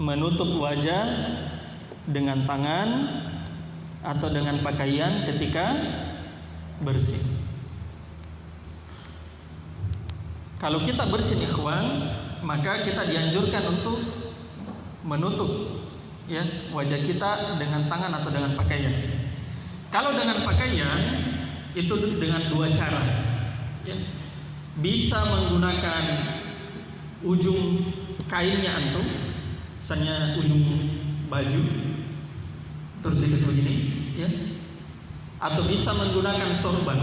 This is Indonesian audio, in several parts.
menutup wajah dengan tangan atau dengan pakaian ketika bersin. Kalau kita bersin ikhwan, maka kita dianjurkan untuk menutup ya wajah kita dengan tangan atau dengan pakaian. Kalau dengan pakaian itu dengan dua cara ya. Bisa menggunakan ujung kainnya antum, misalnya ujung baju terus dikasih begini ya, atau bisa menggunakan sorban,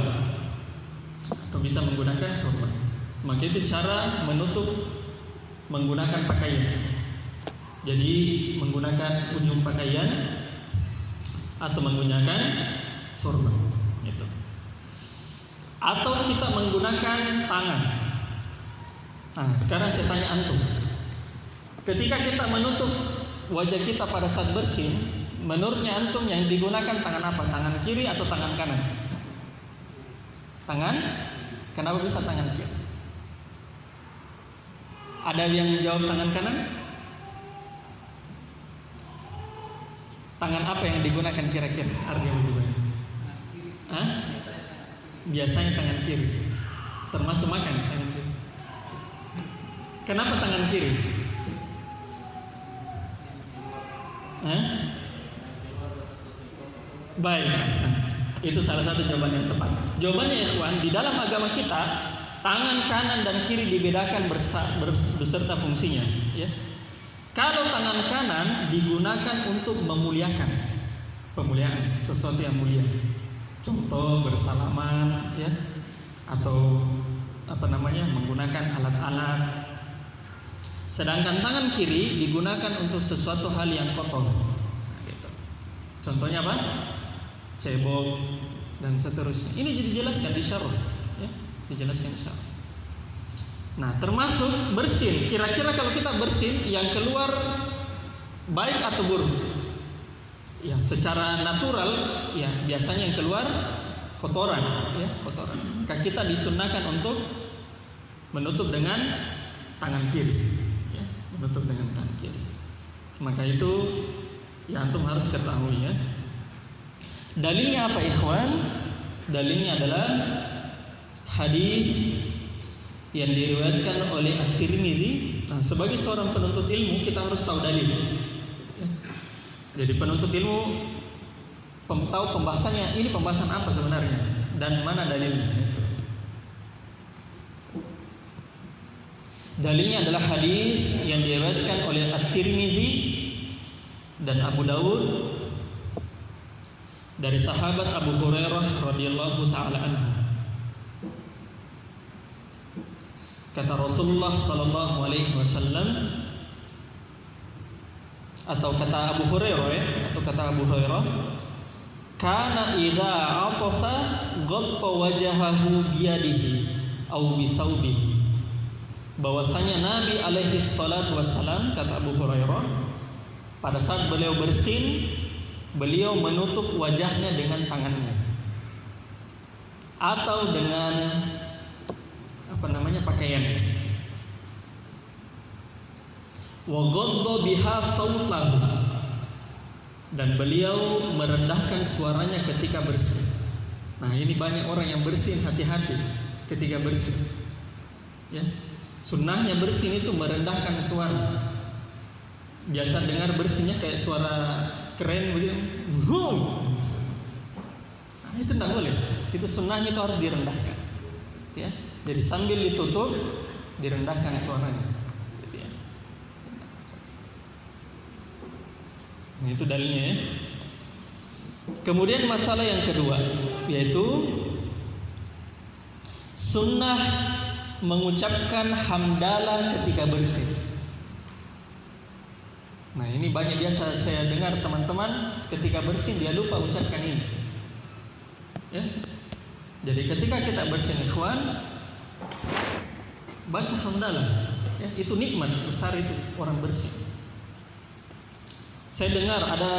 maka itu cara menutup menggunakan pakaian. Jadi menggunakan ujung pakaian atau menggunakan sorban gitu. Atau kita menggunakan tangan. Nah, sekarang saya tanya antum. Ketika kita menutup wajah kita pada saat bersin, menurutnya antum yang digunakan tangan apa? Tangan kiri atau tangan kanan? Tangan? Kenapa bisa tangan kiri? Ada yang jawab tangan kanan? Tangan apa yang digunakan kira-kira? Artinya maksudnya? Hah? Biasanya tangan kiri. Termasuk makan tangan kiri. Kenapa tangan kiri? Hah? Baik, itu salah satu jawaban yang tepat. Jawabannya ikhwan, di dalam agama kita tangan kanan dan kiri dibedakan beserta fungsinya ya. Kalau tangan kanan digunakan untuk memuliakan, pemuliaan sesuatu yang mulia. Contoh bersalaman ya, atau menggunakan alat-alat. Sedangkan tangan kiri digunakan untuk sesuatu hal yang kotor. Gitu. Contohnya apa? Cebok dan seterusnya. Ini dijelaskan di syarah ya, dijelaskan di syarah. Nah, termasuk bersin. Kira-kira kalau kita bersin yang keluar baik atau buruk? Ya, secara natural ya biasanya yang keluar kotoran, ya, kotoran. Maka kita disunnahkan untuk menutup dengan tangan kiri, ya, menutup dengan tangan kiri. Maka itu ya antum harus ketahui ya. Dalilnya apa ikhwan? Dalilnya adalah hadis yang diriwayatkan oleh At-Tirmizi. Nah, sebagai seorang penuntut ilmu kita harus tahu dalil. Ya. Jadi penuntut ilmu tahu pembahasannya, ini pembahasan apa sebenarnya dan mana dalilnya. Dalilnya adalah hadis yang diriwayatkan oleh At-Tirmizi dan Abu Dawud dari sahabat Abu Hurairah radhiyallahu taala anhu. Kata Rasulullah sallallahu alaihi wasallam, atau kata Abu Hurairah ya, atau kata Abu Hurairah, kana idza atasa ghatta wajhahu biyadihi aw bisawbihi. Bahwasanya Nabi alaihi salatu wassalam, kata Abu Hurairah, pada saat beliau bersin, beliau menutup wajahnya dengan tangannya atau dengan pakaian. Wa ghadda biha sautahu, dan beliau merendahkan suaranya ketika bersin. Nah, ini banyak orang yang bersin, hati-hati ketika bersin. Ya. Sunnahnya bersin itu merendahkan suara. Biasa dengar bersinnya kayak suara keren begitu. Nah, itu tidak boleh. Itu sunnahnya itu harus direndahkan. Ya. Jadi sambil ditutup, direndahkan suaranya. Gitu ya. Nah, itu dalilnya ya. Kemudian masalah yang kedua, yaitu sunnah mengucapkan hamdalah ketika bersin. Nah, ini banyak biasa saya dengar teman-teman ketika bersin dia lupa ucapkan ini. Ya. Jadi ketika kita bersin ikhwan, baca hamdalah. Ya, itu nikmat besar itu orang bersin. Saya dengar ada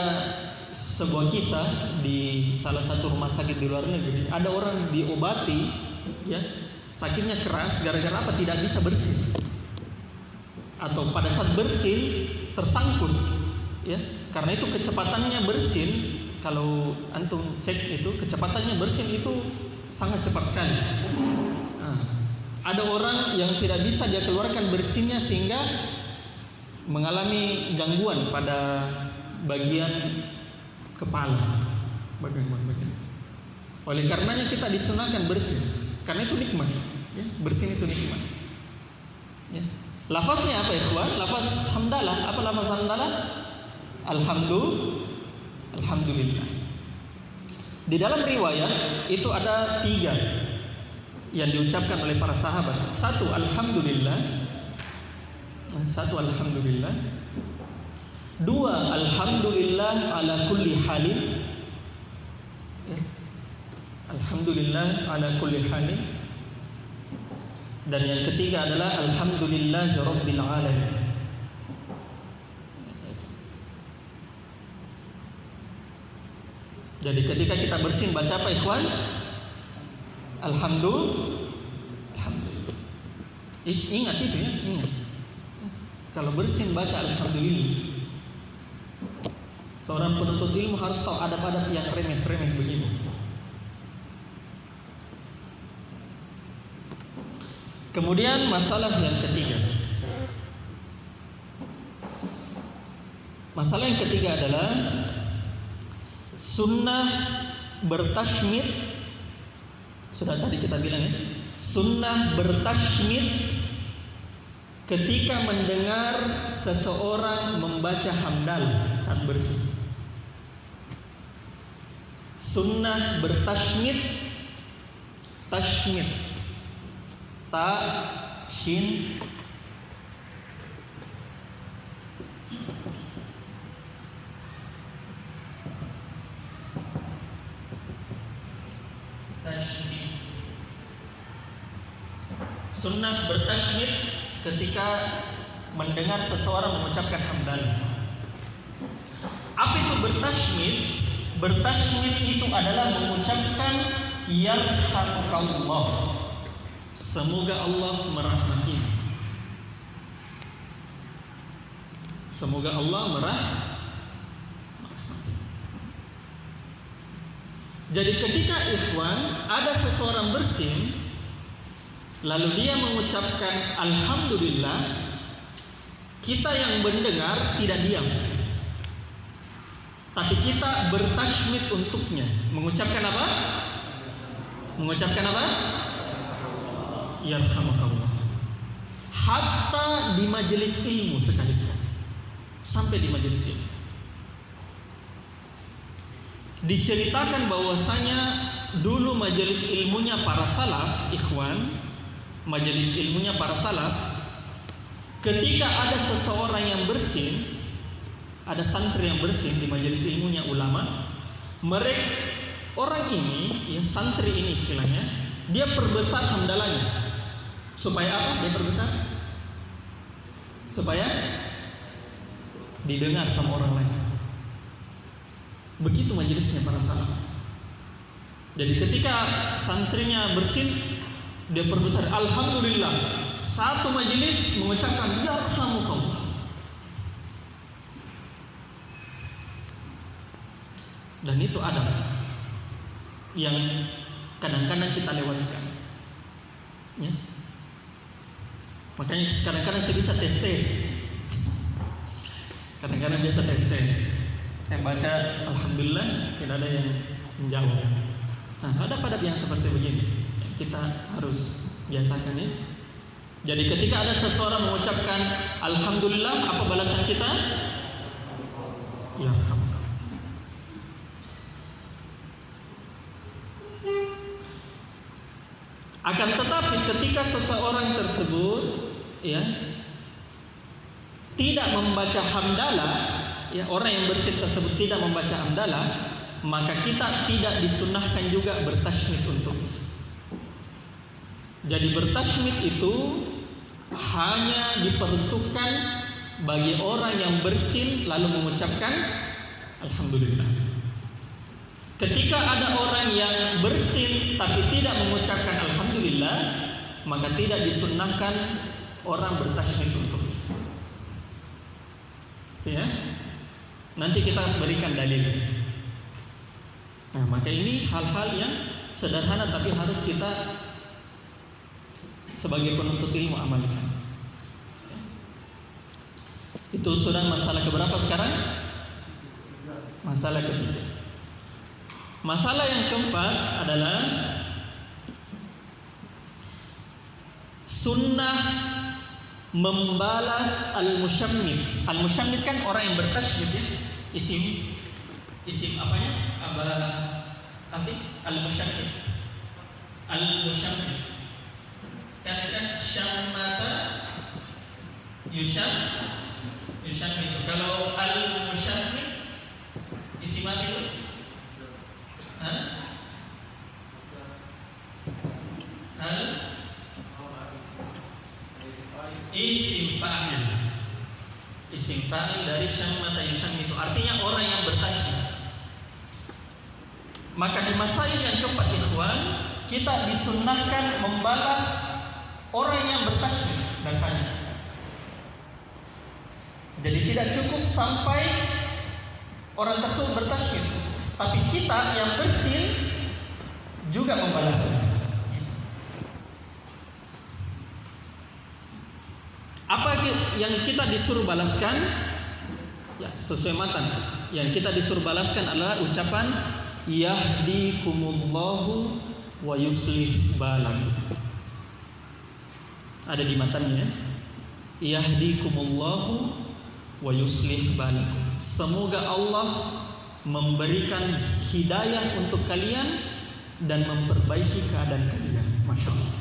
sebuah kisah di salah satu rumah sakit di luar negeri. Ada orang diobati, ya, sakitnya keras gara-gara apa? Tidak bisa bersin. Atau pada saat bersin tersangkut, ya. Karena itu kecepatannya bersin, kalau antum cek itu kecepatannya bersin itu sangat cepat sekali. Ada orang yang tidak bisa dia keluarkan bersinnya sehingga mengalami gangguan pada bagian kepala, bagian. Oleh karenanya kita disunahkan bersin, karena itu nikmat, ya. Bersin itu nikmat, ya. Lafaznya apa ikhwan? Lafaz hamdalah. Apa lafaz hamdalah? Alhamdulillah. Di dalam riwayat itu ada 3 yang diucapkan oleh para sahabat. Satu alhamdulillah. Dua alhamdulillah ala kulli halin. Alhamdulillah ala kulli halin. Dan yang ketiga adalah alhamdulillah rabbil alamin. Jadi ketika kita bersin baca apa ikhwan? Alhamdulillah. Ingat itu ya, ingat. Kalau bersin baca alhamdulillah. Seorang penuntut ilmu harus tahu adab-adab yang remeh-remeh begini. Kemudian masalah yang ketiga. Masalah yang ketiga adalah sunnah bertashmid. Sudah tadi kita bilang ya, sunnah bertashmid ketika mendengar seseorang membaca hamdal saat bersin. Sunnah bertashmid, tashmid, ta, shin, sunnah bertashmid ketika mendengar seseorang mengucapkan hamdalah. Apa itu bertashmid? Bertashmid itu adalah mengucapkan yarhamukallah, semoga Allah merahmati. Semoga Allah merahmati. Jadi ketika ikhwan ada seseorang bersin lalu dia mengucapkan alhamdulillah, kita yang mendengar tidak diam, tapi kita bertashmid untuknya. Mengucapkan apa? Mengucapkan apa? Yarhamukallah. Hatta di majelis ilmu sekalipun. Sampai di majelis ilmu. Diceritakan bahwasanya dulu majelis ilmunya para salaf, ikhwan, majelis ilmunya para salaf, ketika ada seseorang yang bersin, ada santri yang bersin di majelis ilmunya ulama, mereka orang ini, yang santri ini istilahnya, dia perbesar hamdalahnya. Supaya apa? Dia perbesar supaya didengar sama orang lain. Begitu majelisnya para salaf. Jadi ketika santrinya bersin, dia perbesar alhamdulillah. Satu majelis mengucapkan yarhamukallah. Dan itu adab yang kadang-kadang kita lewatkan, ya. Makanya kadang-kadang saya bisa tes. Kadang-kadang biasa tes. Saya baca alhamdulillah, tidak ada yang menjawab. Nah, adab-adab yang seperti begini kita harus biasakan, ya. Jadi ketika ada seseorang mengucapkan alhamdulillah, apa balasan kita? Ya, akan tetapi ketika seseorang tersebut, ya, tidak membaca hamdalah, ya, orang yang bersin tersebut tidak membaca hamdalah, maka kita tidak disunnahkan juga bertashmid untuknya. Jadi bertashmid itu hanya diperuntukkan bagi orang yang bersin lalu mengucapkan alhamdulillah. Ketika ada orang yang bersin tapi tidak mengucapkan alhamdulillah, maka tidak disunnahkan orang bertashmid untuknya. Ya. Nanti kita berikan dalil. Nah, maka ini hal-hal yang sederhana tapi harus kita sebagai penuntut ilmu amalkan. Itu sudah masalah keberapa sekarang? Masalah ketiga. Masalah yang keempat adalah sunnah membalas al-musyammit. Al-musyammit kan orang yang bertasydid ya. Isim apanya? Al-musyammit. Al-musyammit. Kan syammata yusyammitu. Kalau al-musyammit isim apa itu? Isim fa'il dari syammata yusyammitu, artinya orang yang bertasydid. Maka di masail yang keempat ikhwan, kita disunnahkan membalas orang yang bertasydid dan tanya. Jadi tidak cukup sampai orang tersebut bertasydid, tapi kita yang bersin juga membalasnya. Apa yang kita disuruh balaskan? Ya, sesuai matan. Yang kita disuruh balaskan adalah ucapan yahdikumullahu wa yuslih balakum. Ada di matannya. Yahdikumullahu wa yuslih balakum. Semoga Allah memberikan hidayah untuk kalian dan memperbaiki keadaan kalian. Masya Allah.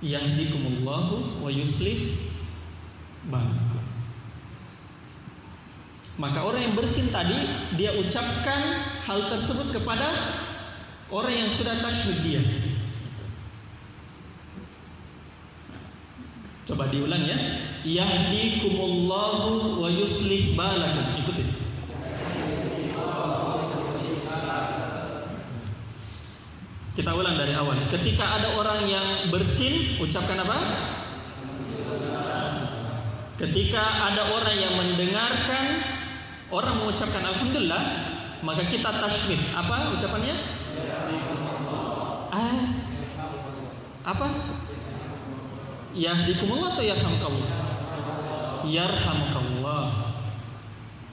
Yahdikumullahu wa yuslih balakum. Maka orang yang bersin tadi, dia ucapkan hal tersebut kepada orang yang sudah tasydid dia. Coba diulang ya. Yahdikumullahu wa yuslih balakum. Ikutin. Kita ulang dari awal. Ketika ada orang yang bersin, ucapkan apa? Ketika ada orang yang mendengarkan orang mengucapkan alhamdulillah, maka kita tasydid. Apa ucapannya? Apa? Yahdikumullah atau yarhamukallah? Yarhamukallah.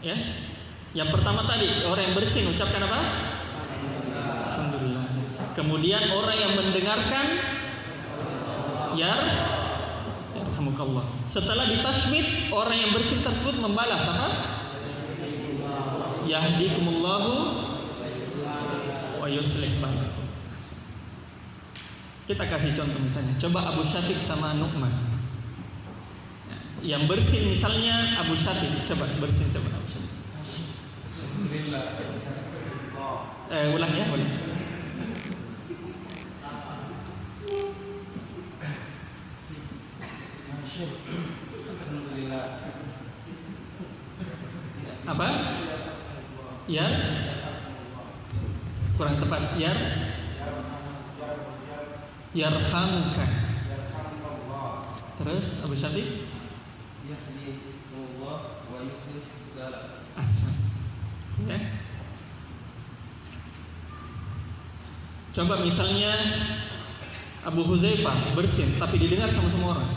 Ya. Yang pertama tadi orang yang bersin ucapkan apa? Alhamdulillah. Kemudian orang yang mendengarkan yarhamukallah. Setelah ditasydid, orang yang bersin tersebut membalas apa? Yahdikumullahu wa yuslih balakum. Kita kasih contoh misalnya. Coba Abu Syafiq sama Nu'man. Yang bersin misalnya Abu Syafiq. Coba bersin coba Abu Syafiq. Ulang ya, ulang. Apa? Yar? Kurang tepat. Yarhamuka. Terus Abu Syafiq? Yahdikumullah wa yuslih balakum. Ahsan. Ya. Coba misalnya Abu Huzaifah bersin tapi didengar sama semua orang.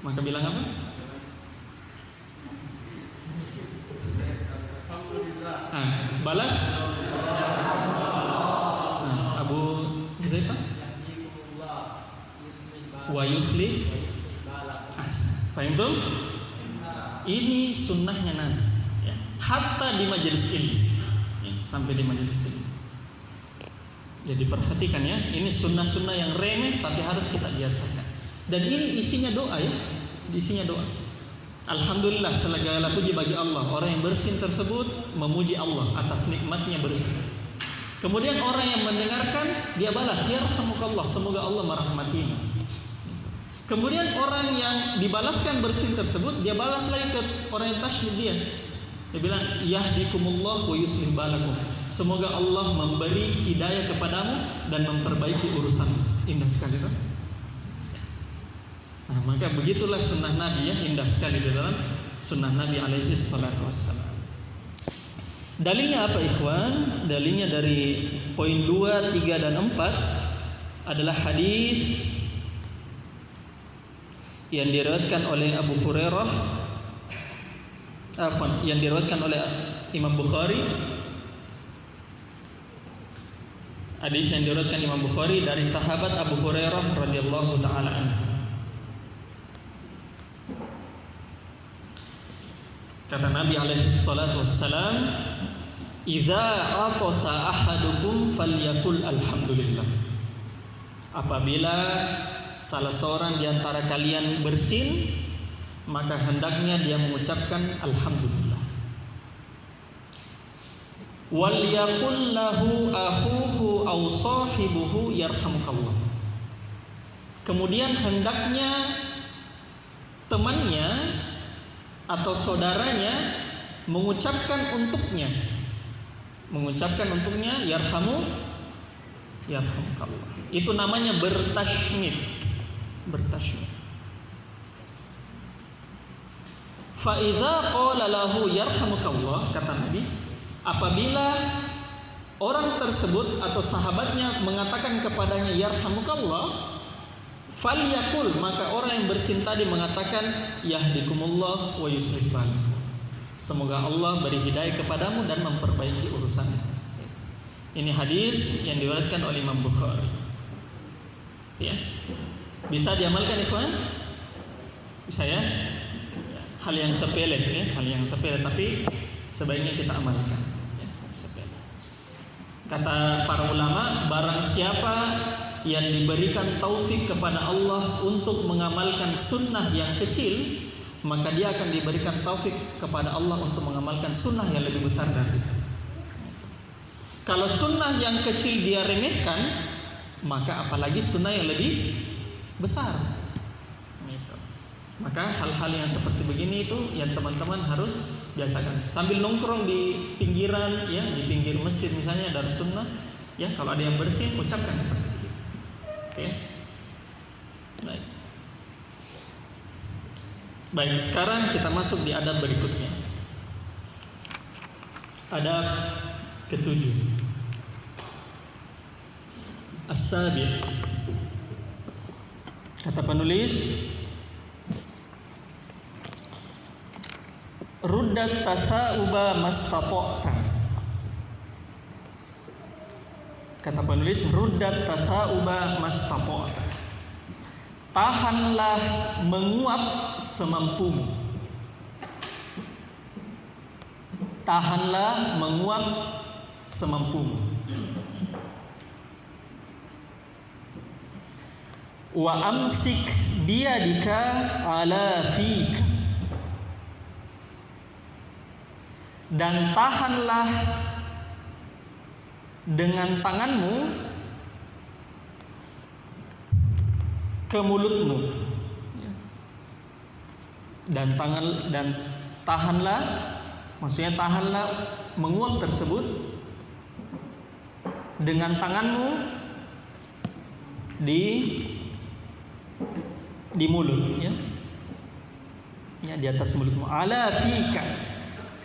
Maka bilang apa? Balas. Abu Huzaifah wa yuslih. Paham tuh? Ini sunnahnya Nabi ya. Hatta di majelis ilmu ya, sampai di majelis ilmu. Jadi perhatikan ya, ini sunnah-sunnah yang remeh tapi harus kita biasakan. Dan ini isinya doa ya. Isinya doa. Alhamdulillah, segala puji bagi Allah. Orang yang bersin tersebut memuji Allah atas nikmatnya bersin. Kemudian orang yang mendengarkan, dia balas, yarhamukallah, semoga Allah merahmatimu. Kemudian orang yang dibalaskan bersin tersebut, dia balas lagi ke orang yang tasydid dia. Dia bilang, yahdikumullah wa yuslih balakum. Semoga Allah memberi hidayah kepadamu dan memperbaiki urusan. Indah sekali kan? Nah, maka begitulah sunnah Nabi ya, indah sekali di dalam sunnah Nabi alaihi salatu wassalam. Dalilnya apa ikhwan? Dalilnya dari poin 2, 3 dan 4 adalah hadis yang diriwayatkan oleh Abu Hurairah, yang diriwayatkan oleh Imam Bukhari. Hadis yang diriwayatkan Imam Bukhari dari sahabat Abu Hurairah radhiyallahu taala anhu. Kata Nabi alaihi salatu wassalam, "Idza atasa ahadukum falyakul alhamdulillah." Apabila salah seorang di antara kalian bersin, maka hendaknya dia mengucapkan alhamdulillah. Wal yaqul lahu akhuhu aw sahibuhu yarhamukallah. Kemudian hendaknya temannya atau saudaranya mengucapkan untuknya yarhamukallah. Itu namanya bertasymid. Fa idza qala lahu yarhamukallah, kata Nabi, apabila orang tersebut atau sahabatnya mengatakan kepadanya yarhamukallah, falyakul, maka orang yang bersin tadi mengatakan yahdikumullah wa yuslih balakum. Semoga Allah beri hidayah kepadamu dan memperbaiki urusanmu. Ini hadis yang diriwayatkan oleh Imam Bukhari. Ya. Bisa diamalkan ikhwan? Bisa ya? Hal yang sepele ya, hal yang sepele tapi sebaiknya kita amalkan. Ya, sepele. Kata para ulama, barang siapa yang diberikan taufik kepada Allah untuk mengamalkan sunnah yang kecil, maka dia akan diberikan taufik kepada Allah untuk mengamalkan sunnah yang lebih besar dari itu. Kalau sunnah yang kecil dia remehkan, maka apalagi sunnah yang lebih besar. Gitu. Maka hal-hal yang seperti begini itu yang teman-teman harus biasakan. Sambil nongkrong di pinggiran, ya, di pinggir masjid misalnya ada sunnah, ya, kalau ada yang bersin ucapkan seperti itu. Ya. Baik, sekarang kita masuk di adab berikutnya. Adab ketujuh. As-sabi'. Kata penulis, ruddat tasa'uba mastata'ta. Kata penulis, ruddat tasa'uba mastata'ta. Tahanlah menguap semampumu. Tahanlah menguap semampumu. Wa amsik biyadika ala fik. Dan tahanlah dengan tanganmu ke mulutmu. Dan tahanlah, maksudnya tahanlah menguap tersebut dengan tanganmu di mulut, ya. Ya, di atas mulutmu. Ala fika.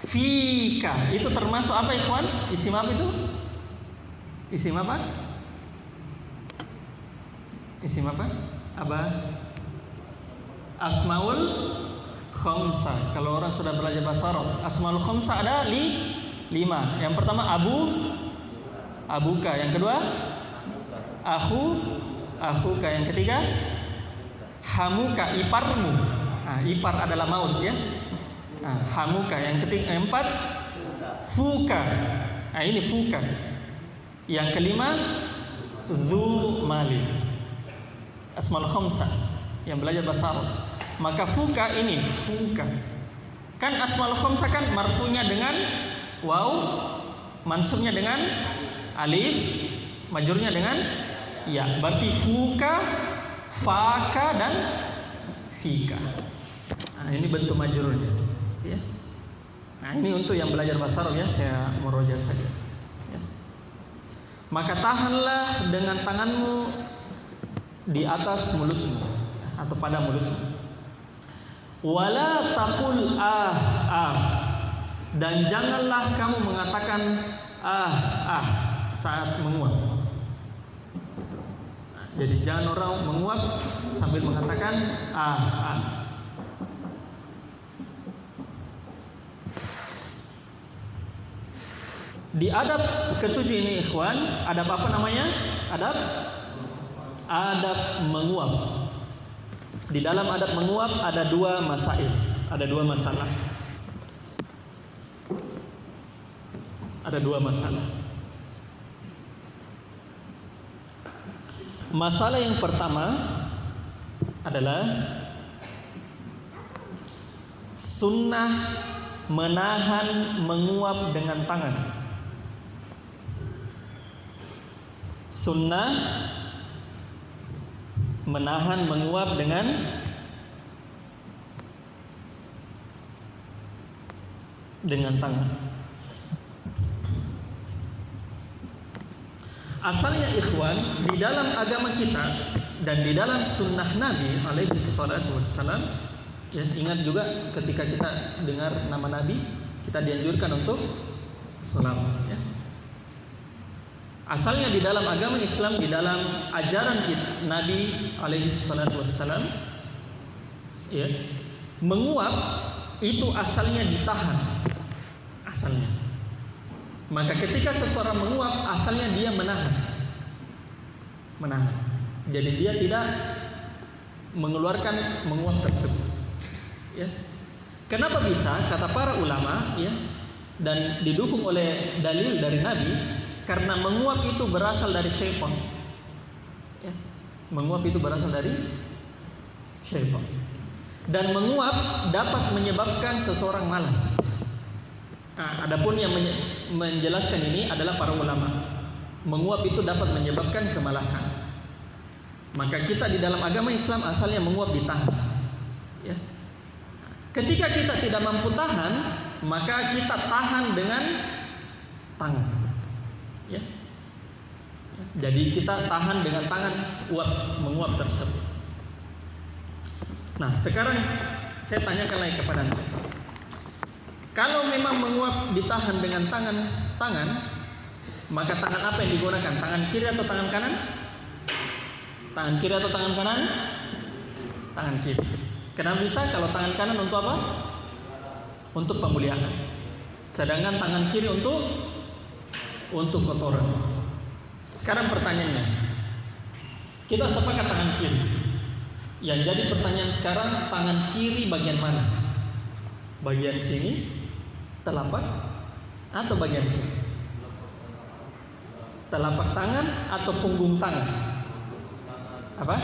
Fika itu termasuk apa ikhwan? Isim apa itu? Isim apa? Isim apa? Asmaul khamsah. Kalau orang sudah belajar bahasa Arab, asmaul khamsah ada 5. Yang pertama abuka, yang kedua akhuka, yang ketiga hamuka, iparmu. Ipar adalah maut, ya. Hamuka, yang ketiga, yang keempat fuka. Ini fuka. Yang kelima zu mali. Asmaul khamsah yang belajar bahasa Arab. Maka fuka ini, fuka. Kan asmaul khamsah kan marfunya dengan waw, mansubnya dengan alif, majrurnya dengan ya. Berarti fuka, faka dan fika. Ini bentuk majrurnya, ya. Ini untuk yang belajar bahasa Arab, ya, saya meroja saja. Ya. Maka tahanlah dengan tanganmu di atas mulutmu. atau pada mulutmu. Wala taqul dan janganlah kamu mengatakan saat menguap. Jadi jangan orang menguap sambil mengatakan Di adab ketujuh ini ikhwan, adab apa namanya? Adab menguap. Di dalam adab menguap ada dua masail, ada dua masalah. Ada dua masalah. Masalah yang pertama adalah sunnah menahan menguap dengan tangan. Sunnah menahan menguap dengan tangan. Asalnya ikhwan, di dalam agama kita dan di dalam sunnah Nabi alaihi salatu wassalam, ya, ingat juga ketika kita dengar nama Nabi, kita dianjurkan untuk salam, ya. Asalnya di dalam agama Islam, di dalam ajaran kita, Nabi alaihi salatu wassalam, ya, menguap itu asalnya ditahan. Asalnya. Maka ketika seseorang menguap, asalnya dia menahan. Jadi dia tidak mengeluarkan menguap tersebut. Ya. Kenapa bisa? Kata para ulama, ya, dan didukung oleh dalil dari Nabi, karena menguap itu berasal dari syaitan. Ya. Menguap itu berasal dari syaitan. Dan menguap dapat menyebabkan seseorang malas. Adapun yang menjelaskan ini adalah para ulama. Menguap itu dapat menyebabkan kemalasan. Maka kita di dalam agama Islam asalnya menguap ditahan. Ya. Ketika kita tidak mampu tahan, maka kita tahan dengan tangan. Ya. Jadi kita tahan dengan tangan menguap tersebut. Nah, sekarang saya tanyakan lagi kepada Anda. Kalau memang menguap ditahan dengan tangan, maka tangan apa yang digunakan? Tangan kiri atau tangan kanan? Tangan kiri atau tangan kanan? Tangan kiri. Kenapa bisa? Kalau tangan kanan untuk apa? Untuk pemuliaan. Sedangkan tangan kiri untuk kotoran. Sekarang pertanyaannya, kita sepakat tangan kiri. Yang jadi pertanyaan sekarang, tangan kiri bagian mana? Bagian sini, telapak, atau bagian sini? Telapak tangan atau punggung tangan? Apa?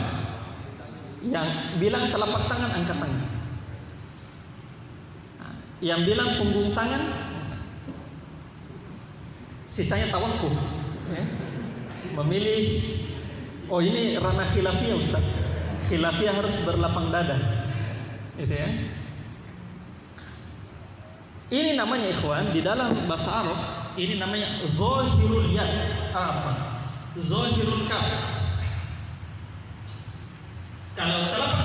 Yang bilang telapak tangan, angkat tangan. Yang bilang punggung tangan, sisanya tawakuf, ya. Memilih. Oh, ini ranah khilafiyah, Ustaz. Khilafiyah harus berlapang dada, itu ya. Ini namanya ikhwan, di dalam bahasa Arab ini namanya zahirul yad, zahirul kaf. Kalau telapak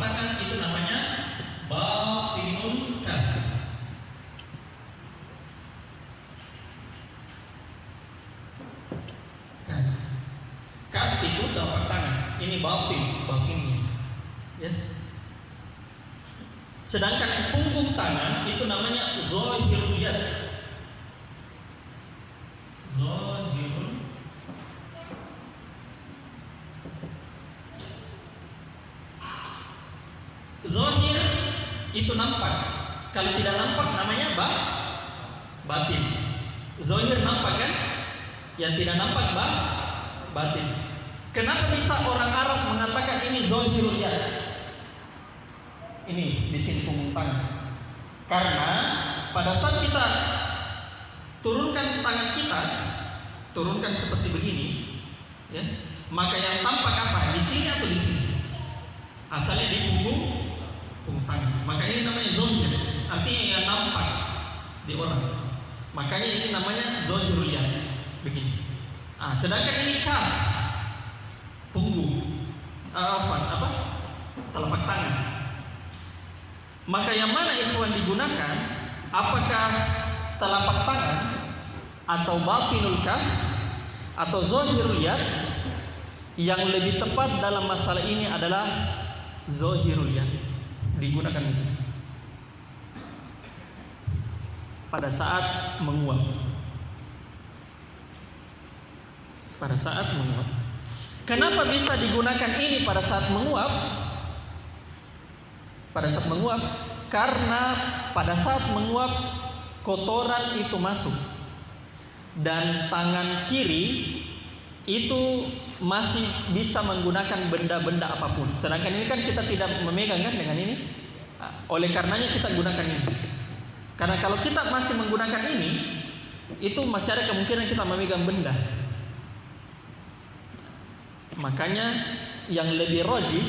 tangan itu namanya batinul kaf. Kaf itu telapak tangan, ini batinnya. Ya. Sedangkan punggung tangan itu namanya zahirul yad. Zahir itu nampak. Kalau tidak nampak namanya batin. Zahir nampak kan? Yang tidak nampak batin. Kenapa bisa orang Arab mengatakan ini zahirul yad? Ini di sini punggung tangan. Karena pada saat kita turunkan tangan kita, turunkan seperti begini, ya, maka yang tampak apa? Di sini atau di sini? Asalnya di punggung tangan. Maka ini namanya zahir. Artinya yang nampak di orang. Makanya ini namanya zahirul yad. Begini. Sedangkan ini kaf, punggung. telapak tangan. Maka yang mana ikhwan digunakan? Apakah telapak tangan atau batinul kaf atau zahirul yad? Yang lebih tepat dalam masalah ini adalah zahirul yad digunakan itu pada saat menguap. Pada saat menguap. Kenapa bisa digunakan ini pada saat menguap? Pada saat menguap, karena pada saat menguap kotoran itu masuk dan tangan kiri itu masih bisa menggunakan benda-benda apapun. Sedangkan ini kan kita tidak memegang kan dengan ini. Oleh karenanya kita gunakan ini. Karena kalau kita masih menggunakan ini, itu masih ada kemungkinan kita memegang benda. Makanya yang lebih rajih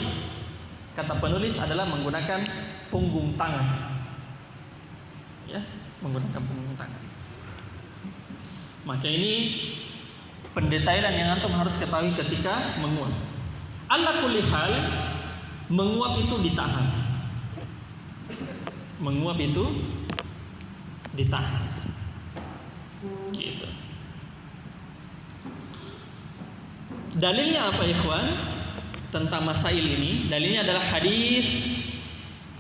kata penulis adalah menggunakan punggung tangan. Ya, menggunakan punggung tangan. Maka ini pendetailan yang antum harus ketahui ketika menguap. Ala kulli hal, menguap itu ditahan. Menguap itu ditahan. Gitu. Dalilnya apa ikhwan? Tentang masail ini, dalilnya adalah hadis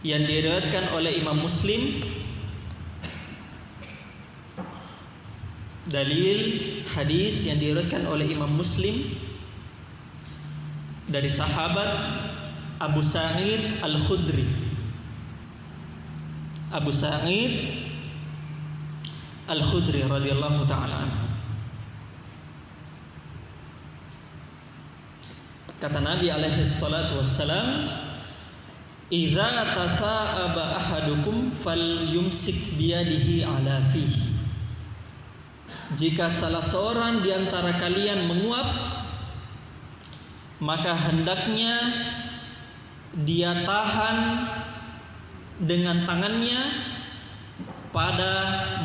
yang diriwayatkan oleh Imam Muslim. Dalil hadis yang diriwayatkan oleh Imam Muslim dari sahabat Abu Sa'id Al-Khudri. Abu Sa'id Al-Khudri radhiyallahu taala anhu. Kata Nabi alaihi salatu wassalam, "Idza tatha'aba ahadukum falyumsik biyadihi ala fihi." Jika salah seorang di antara kalian menguap, maka hendaknya dia tahan dengan tangannya pada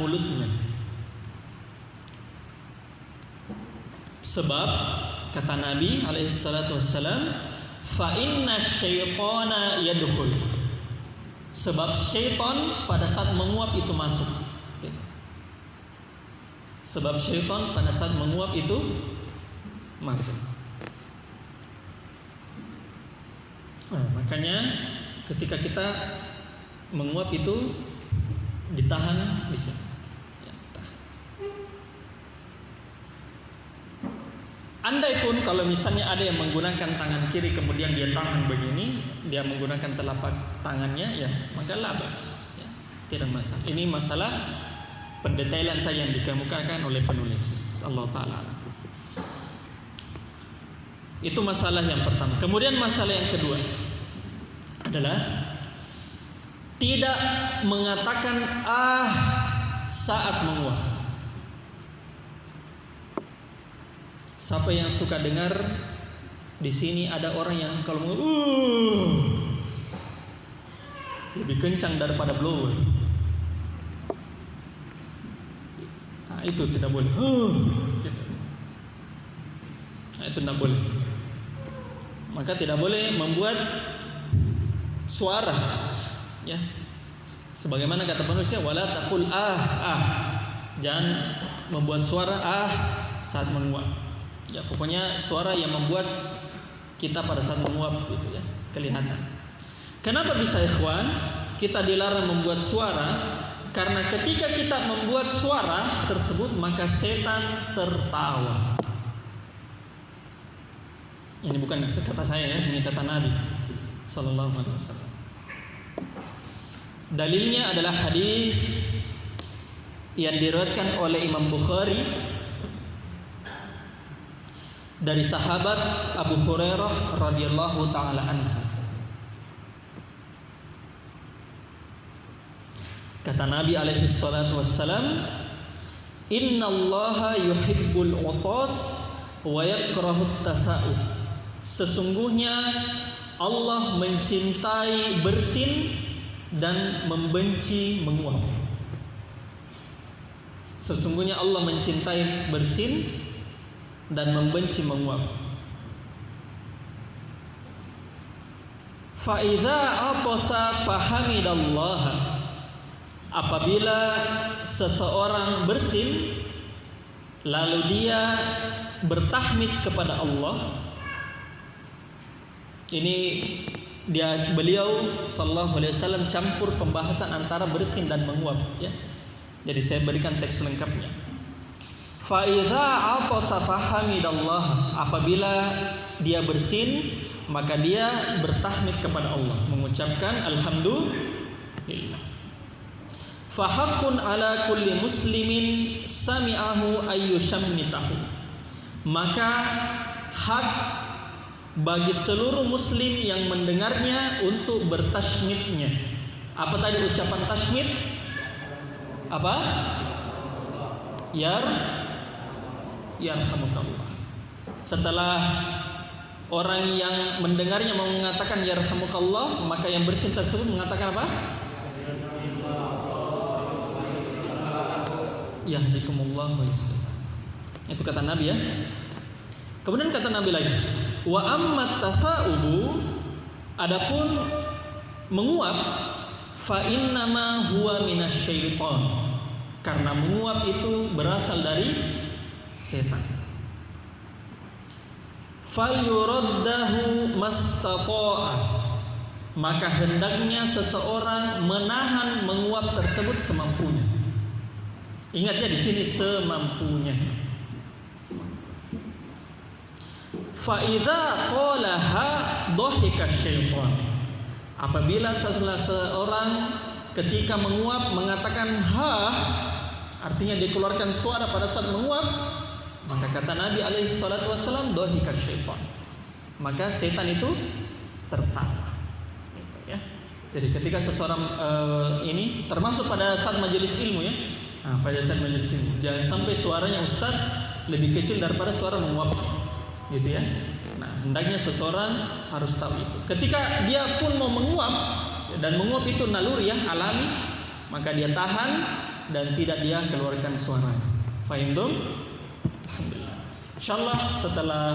mulutnya. Sebab kata Nabi alaihi salatu wassalam, fa inna syaitana yadkhul. Sebab syaitan pada saat menguap itu masuk. Sebab syaitan pada saat menguap itu masuk. Nah, makanya ketika kita menguap itu ditahan di sini. Andai pun kalau misalnya ada yang menggunakan tangan kiri kemudian dia tahan begini, dia menggunakan telapak tangannya, ya maka labas, ya, tidak masalah. Ini masalah pendetailan saja yang dikemukakan oleh penulis. Allah Ta'ala. Itu masalah yang pertama. Kemudian masalah yang kedua adalah tidak mengatakan saat menguap. Siapa yang suka dengar di sini ada orang yang kalau menguap lebih kencang daripada blower. Nah, itu tidak boleh. Gitu. Nah, itu tidak boleh. Maka tidak boleh membuat suara, ya. Sebagaimana kata manusia, wala taqul jangan membuat suara saat menguap. Ya, pokoknya suara yang membuat kita pada saat menguap itu ya kelihatan. Kenapa bisa ikhwan kita dilarang membuat suara? Karena ketika kita membuat suara tersebut maka setan tertawa. Ini bukan kata saya ya, ini kata Nabi sallallahu alaihi wasallam. Dalilnya adalah hadis yang diriwayatkan oleh Imam Bukhari dari sahabat Abu Hurairah radhiyallahu taala anhu. Kata Nabi alaihi salatu wassalam, "Innallaha yuhibbul utas wa yakrahut tatha'ub." Sesungguhnya Allah mencintai bersin dan membenci menguap. Sesungguhnya Allah mencintai bersin dan membenci menguap. Fa idza atasa fahamidallah. Apabila seseorang bersin lalu dia bertahmid kepada Allah. Ini beliau sallallahu alaihi wasallam campur pembahasan antara bersin dan menguap ya. Jadi saya berikan teks lengkapnya. Fa idza atasa fahamidallah. Apabila dia bersin maka dia bertahmid kepada Allah, mengucapkan alhamdulillah. Fa haqqun ala kulli muslimin sami'ahu ayyushammitahu. Maka hak bagi seluruh muslim yang mendengarnya untuk bertasmidnya. Apa tadi ucapan tasmid? Apa? Yarhamukallah. Setelah orang yang mendengarnya mau mengatakan yarhamukallah, maka yang bersin tersebut mengatakan apa? Yahdikumullah wa yuslim. Itu kata Nabi ya. Kemudian kata Nabi lagi, wa ammat tafa'ubu, adapun menguap, fa innama huwa minasyaiton, karena menguap itu berasal dari setan. Fal yuraddahu mastata'a, maka hendaknya seseorang menahan menguap tersebut semampunya. Ingat ya di sini semampunya. Fa idza qalaha dhahika syaitan. Apabila seseorang ketika menguap mengatakan ha, artinya dikeluarkan suara pada saat menguap, maka kata Nabi alaihi salatu wasallam dhahika syaitan. Maka setan itu tertawa. Gitu ya. Jadi ketika seseorang ini termasuk pada saat majelis ilmu ya. Nah, pada saat majelis ilmu jangan sampai suaranya ustaz lebih kecil daripada suara menguap. Gitu ya. Nah, hendaknya seseorang harus tahu itu. Ketika dia pun mau menguap dan menguap itu naluri ya, alami, maka dia tahan dan tidak dia keluarkan suara. Fahim dong? Alhamdulillah. Insyaallah setelah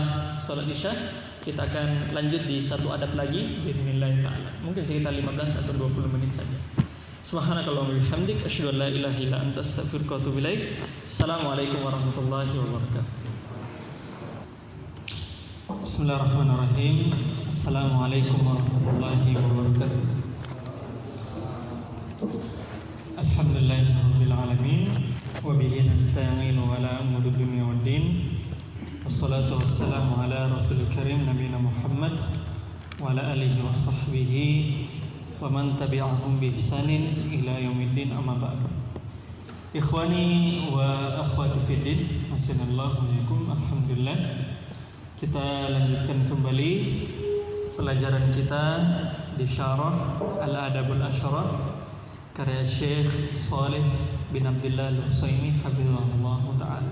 salat Isya kita akan lanjut di satu adab lagi bismillah taala. Mungkin sekitar 15 atau 20 menit saja. Subhanakallahumma wa bihamdik asyhadu an la ilaha illa anta astaghfiruka wa atubu ilaik. Assalamualaikum warahmatullahi wabarakatuh. Bismillahirrahmanirrahim. Assalamualaikum warahmatullahi wabarakatuh. Alhamdulillahirabbil alamin wa bihi nasta'inu ala umuri dunya waddin. Wassalatu wassalamu ala rasulil karim nabiyina Muhammad wa ala alihi wa sahbihi wa man tabi'ahum bi ihsanin ila yaumiddin, amma ba'du. Ikhwani wa akhwati fiddin, assalamualaikum warahmatullahi wabarakatuh. Alhamdulillah. Kita lanjutkan kembali pelajaran kita di Syarah Al-Adabul Asyarah karya Syekh Shalih bin Abdullah Al-Utsaimin hafizahullah ta'ala.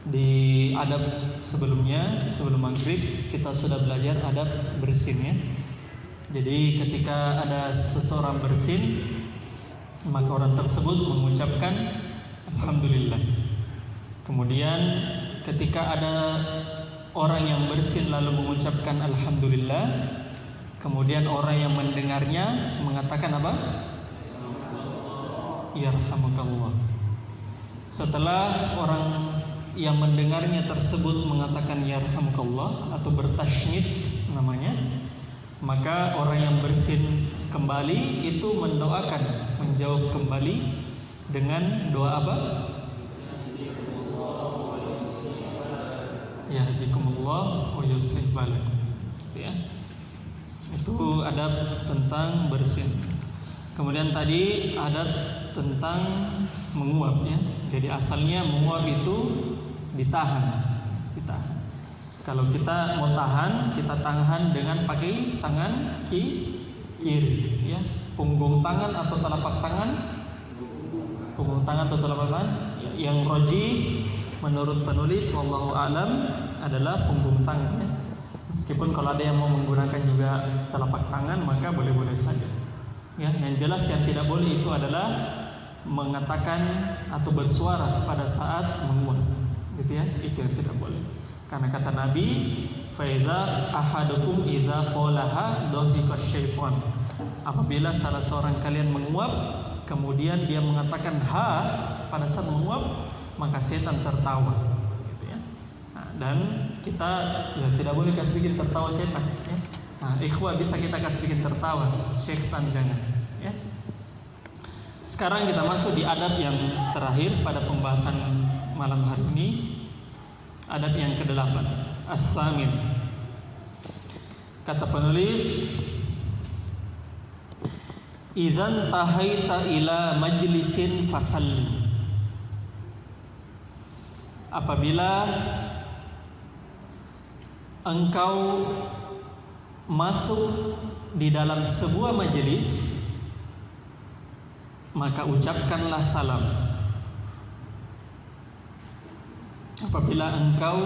Di adab sebelumnya, sebelum maghrib kita sudah belajar adab bersinnya. Jadi ketika ada seseorang bersin, maka orang tersebut mengucapkan alhamdulillah. Kemudian ketika ada orang yang bersin lalu mengucapkan alhamdulillah, kemudian orang yang mendengarnya mengatakan apa? Yarhamukallah. Setelah orang yang mendengarnya tersebut mengatakan yarhamukallah atau bertasydid namanya, maka orang yang bersin kembali itu mendoakan, menjawab kembali dengan doa apa? Yahdikumullah wa yuslih balakum. Ya. Itu adab tentang bersin. Kemudian tadi adab tentang menguap ya. Jadi asalnya menguap itu ditahan. Kalau kita mau tahan, kita tahan dengan pakai tangan kiri ya. Punggung tangan atau telapak tangan. Punggung tangan atau telapak tangan yang roji menurut penulis wallahu alam adalah punggung tangan ya. Meskipun kalau ada yang mau menggunakan juga telapak tangan maka boleh-boleh saja. Ya, yang jelas yang tidak boleh itu adalah mengatakan atau bersuara pada saat menguap. Gitu ya, itu yang tidak boleh. Karena kata Nabi, Faidza ahadukum idza qalaha dhahika syaitan. Apabila salah seorang kalian menguap, kemudian dia mengatakan ha pada saat menguap, maka setan tertawa, gitu ya. Nah, dan kita ya tidak boleh kasih bikin tertawa setan, ya. Nah, ikhwah bisa kita kasih bikin tertawa, setan jangan, ya. Sekarang kita masuk di adab yang terakhir pada pembahasan malam hari ini, adab yang ke-8, as-samin. Kata penulis, idzan tahaita ila majlisin fasalli. Apabila engkau masuk di dalam sebuah majelis, maka ucapkanlah salam. Apabila engkau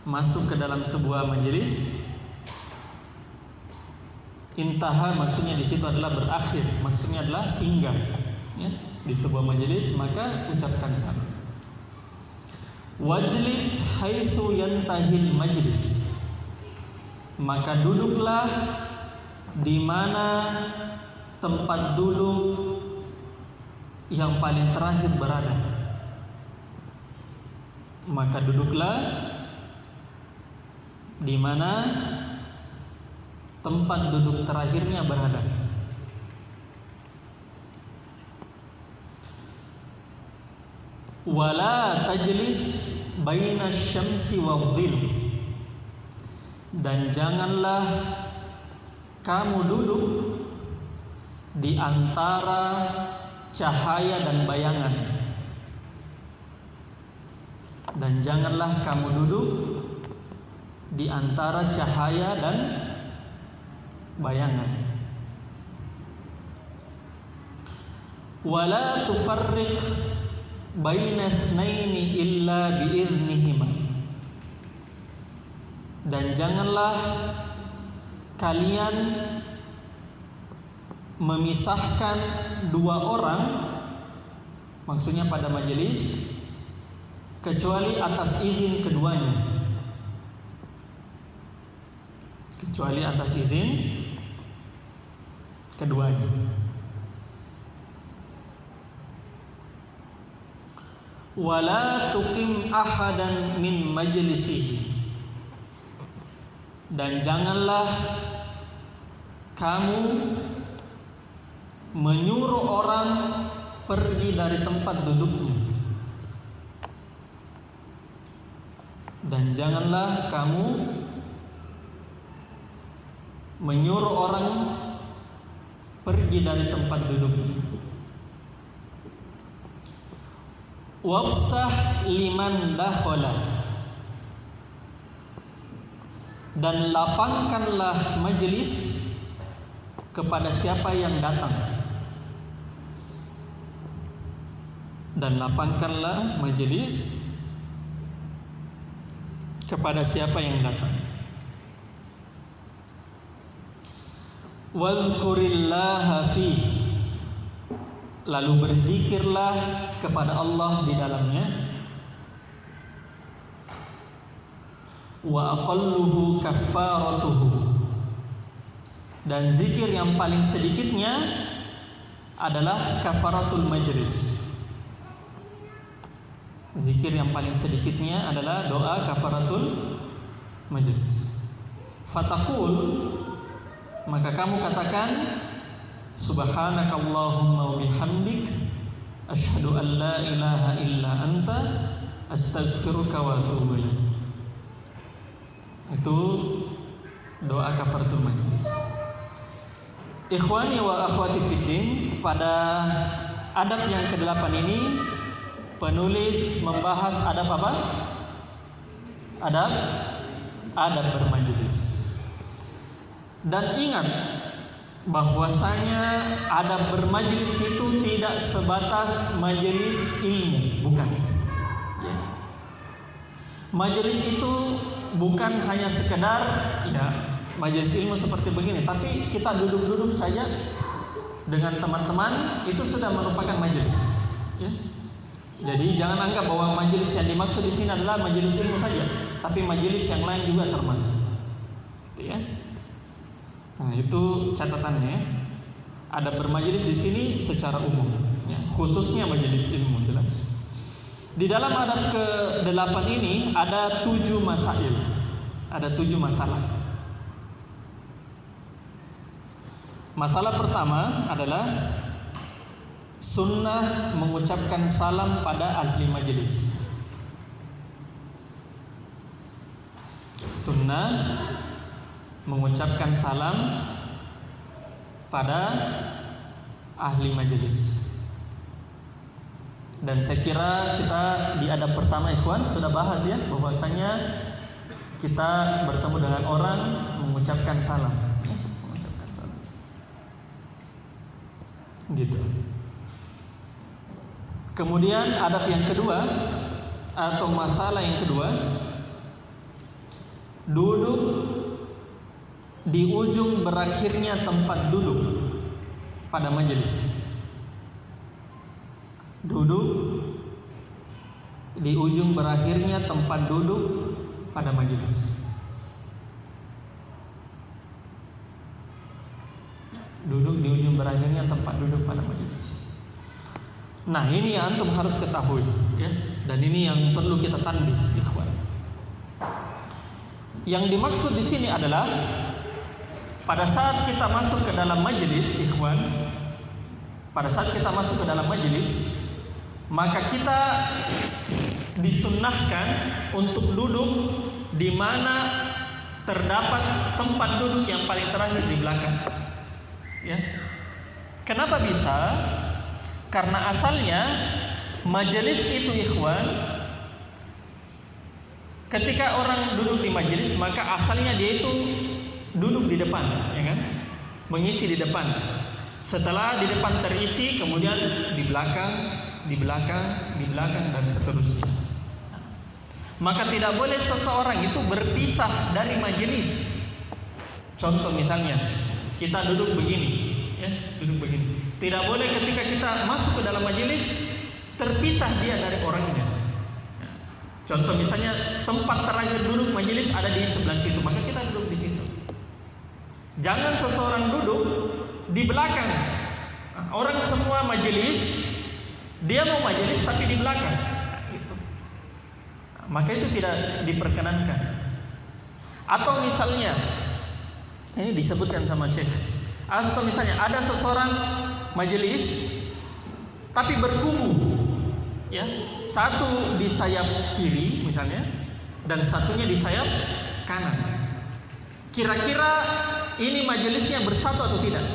masuk ke dalam sebuah majelis, intaha maksudnya di situ adalah berakhir, maksudnya adalah singgah, ya, di sebuah majelis, maka ucapkan salam. Wajlis haitsu yantahil majlis, maka duduklah di mana tempat duduk yang paling terakhir berada. Maka duduklah di mana tempat duduk terakhirnya berada. Wala tajlis baina syamsi wa dhil, dan janganlah kamu duduk di antara cahaya dan bayangan. Dan janganlah kamu duduk di antara cahaya dan bayangan. Wala tufarriq baina itsnaini illa biiznihima, dan janganlah kalian memisahkan dua orang, maksudnya pada majelis, kecuali atas izin keduanya. Kecuali atas izin keduanya. Wala tuqim ahadan min majlisihi, dan janganlah kamu menyuruh orang pergi dari tempat duduknya. Dan janganlah kamu menyuruh orang pergi dari tempat duduknya. Wafsah liman dakhala, dan lapangkanlah majelis kepada siapa yang datang. Dan lapangkanlah majelis kepada siapa yang datang. Wadhkurillaha fihi, lalu berzikirlah kepada Allah di dalamnya. Wa aqalluhu kaffaratuhu, dan zikir yang paling sedikitnya adalah kafaratul majlis. Zikir yang paling sedikitnya adalah doa kafaratul majlis. Fataqul, maka kamu katakan, subhanakallahumma wa bihamdik asyhadu an la ilaha illa anta astaghfiruka wa atubu ilaik. Itu doa kafaratul majlis. Ikhwani wa akhwati fiddin, pada adab yang ke-8 ini penulis membahas adab apa? Adab bermajlis. Dan ingat bahwasanya adab bermajlis itu tidak sebatas majelis ilmu, bukan. Ya. Majelis itu bukan hanya sekedar ya majelis ilmu seperti begini, tapi kita duduk-duduk saja dengan teman-teman itu sudah merupakan majelis. Ya. Jadi jangan anggap bahwa majelis yang dimaksud di sini adalah majelis ilmu saja. tapi majelis yang lain juga termasuk. Gitu ya. Nah, itu catatannya. Ada bermajelis di sini secara umum, ya, khususnya majelis ilmu, jelas. Di dalam adab ke-8 ini ada 7 masail. Ada 7 masalah. Masalah pertama adalah sunnah mengucapkan salam pada ahli majelis. Sunnah mengucapkan salam pada ahli majelis. Dan saya kira kita di adab pertama ikhwan sudah bahas ya, bahwasanya kita bertemu dengan orang mengucapkan salam, ya, mengucapkan salam. Gitu. Kemudian adab yang kedua atau masalah yang kedua, duduk di ujung berakhirnya tempat duduk pada majelis. Duduk di ujung berakhirnya tempat duduk pada majelis. Duduk di ujung berakhirnya tempat duduk pada majelis. Nah, ini yang antum harus ketahui, ya. Dan ini yang perlu kita tanbih, ikhwan. Yang dimaksud di sini adalah pada saat kita masuk ke dalam majelis, ikhwan, pada saat kita masuk ke dalam majelis, maka kita disunnahkan untuk duduk di mana terdapat tempat duduk yang paling terakhir di belakang. Ya. Kenapa bisa? Karena asalnya majelis itu, ikhwan, ketika orang duduk di majelis, maka asalnya dia itu duduk di depan, ya kan? Mengisi di depan. Setelah di depan terisi, kemudian di belakang, di belakang, di belakang, dan seterusnya. Maka tidak boleh seseorang itu berpisah dari majelis. Contoh misalnya, kita duduk begini, ya, duduk begini. Tidak boleh ketika kita masuk ke dalam majelis terpisah dia dari orangnya. Contoh misalnya tempat terakhir duduk majelis ada di sebelah situ, maka kita duduk di situ. Jangan seseorang duduk di belakang. Orang semua majelis, dia mau majelis tapi di belakang. Maka itu tidak diperkenankan. Atau misalnya, ini disebutkan sama Syekh. Atau misalnya ada seseorang majelis tapi berkubu, ya, satu di sayap kiri misalnya dan satunya di sayap kanan. Kira-kira ini majelisnya bersatu atau tidak?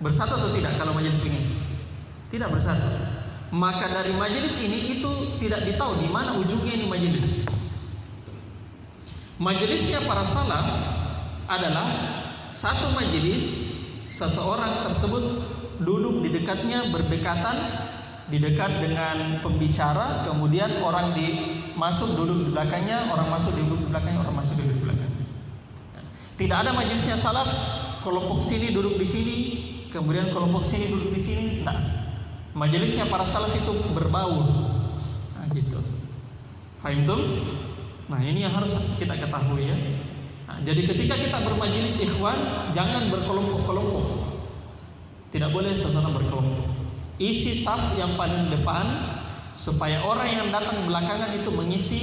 Bersatu atau tidak kalau majelis ini? Tidak bersatu. Maka dari majelis ini itu tidak ditahu di mana ujungnya ini majelis. Majelisnya para salaf adalah satu majelis, seseorang tersebut duduk di dekatnya berdekatan, di dekat dengan pembicara, kemudian orang masuk duduk di belakangnya, orang masuk duduk di belakangnya, orang masuk duduk di belakangnya. Tidak ada majelisnya salaf, kelompok sini duduk di sini, kemudian kelompok sini duduk di sini. Tidak. Majelisnya para salaf itu berbaur. Nah, gitu. Fahim tuh? Nah, ini yang harus kita ketahui ya. Nah, jadi ketika kita bermajelis ikhwan, jangan berkelompok-kelompok. Tidak boleh seseorang berkelompok. Isi saf yang paling depan supaya orang yang datang belakangan itu mengisi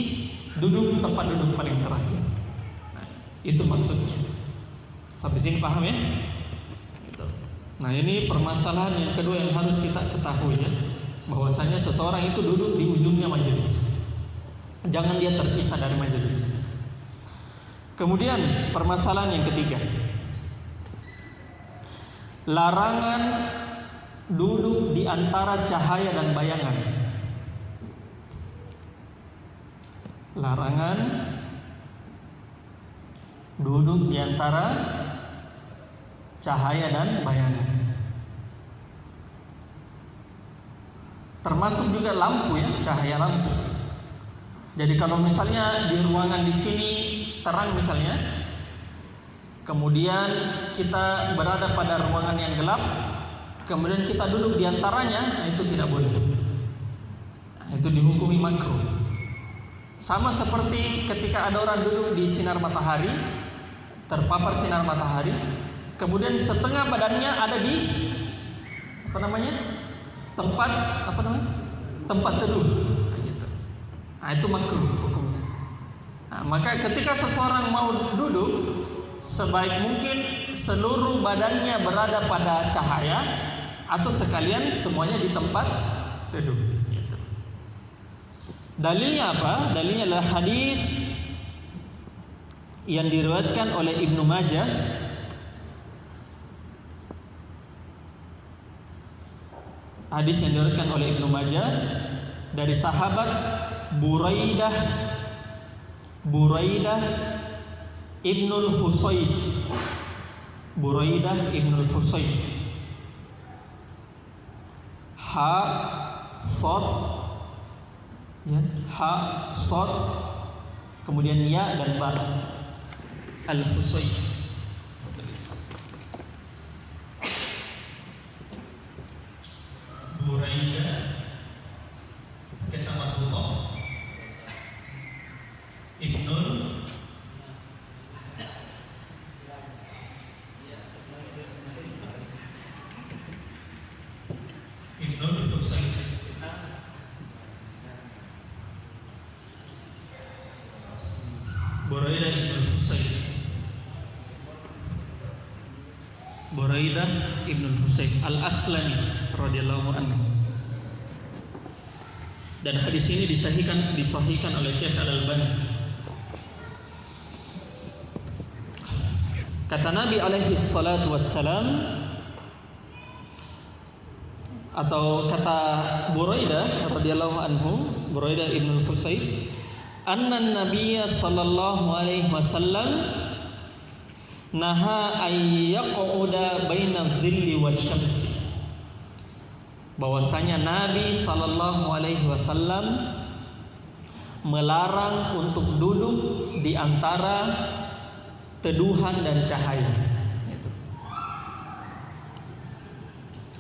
duduk tempat duduk paling terakhir. Nah, itu maksudnya. Sampai sini paham ya? Gitu. Nah, ini permasalahan yang kedua yang harus kita ketahui ya, bahwasanya seseorang itu duduk di ujungnya majelis. Jangan dia terpisah dari majelis. Kemudian permasalahan yang ketiga, larangan duduk di antara cahaya dan bayangan. Larangan duduk di antara cahaya dan bayangan. Termasuk juga lampu ya, cahaya lampu. Jadi kalau misalnya di ruangan di sini terang misalnya, kemudian kita berada pada ruangan yang gelap, kemudian kita duduk di antaranya, nah itu tidak boleh. Nah, itu dihukumi makruh. Sama seperti ketika ada orang duduk di sinar matahari, terpapar sinar matahari, kemudian setengah badannya ada di tempat teduh. Nah, itu makruh hukumnya. Nah, maka ketika seseorang mau duduk, sebaik mungkin seluruh badannya berada pada cahaya, atau sekalian semuanya di tempat teduh. Dalilnya apa? Dalilnya adalah hadis yang diriwayatkan oleh Ibnu Majah dari sahabat Buraidah Ibnul Husayb. Ha sod kemudian ya dan ba, Al-Husayb. Buraidah kitabatullah Ibnul Husayb. Buraidah Ibnul Husayb Al-Aslami radhiyallahu anhu. Dan hadis ini disahihkan oleh Syekh Al-Albani. Kata Nabi alaihi salatu wassalam, atau kata Buraidah radhiyallahu anhu, Buraidah Ibnul Husayb, anna nabiyya sallallahu alaihi wasallam naha ayyaquda baina dhilli wasyamsi. Bahwasanya Nabi sallallahu alaihi wasallam melarang untuk duduk di antara teduhan dan cahaya.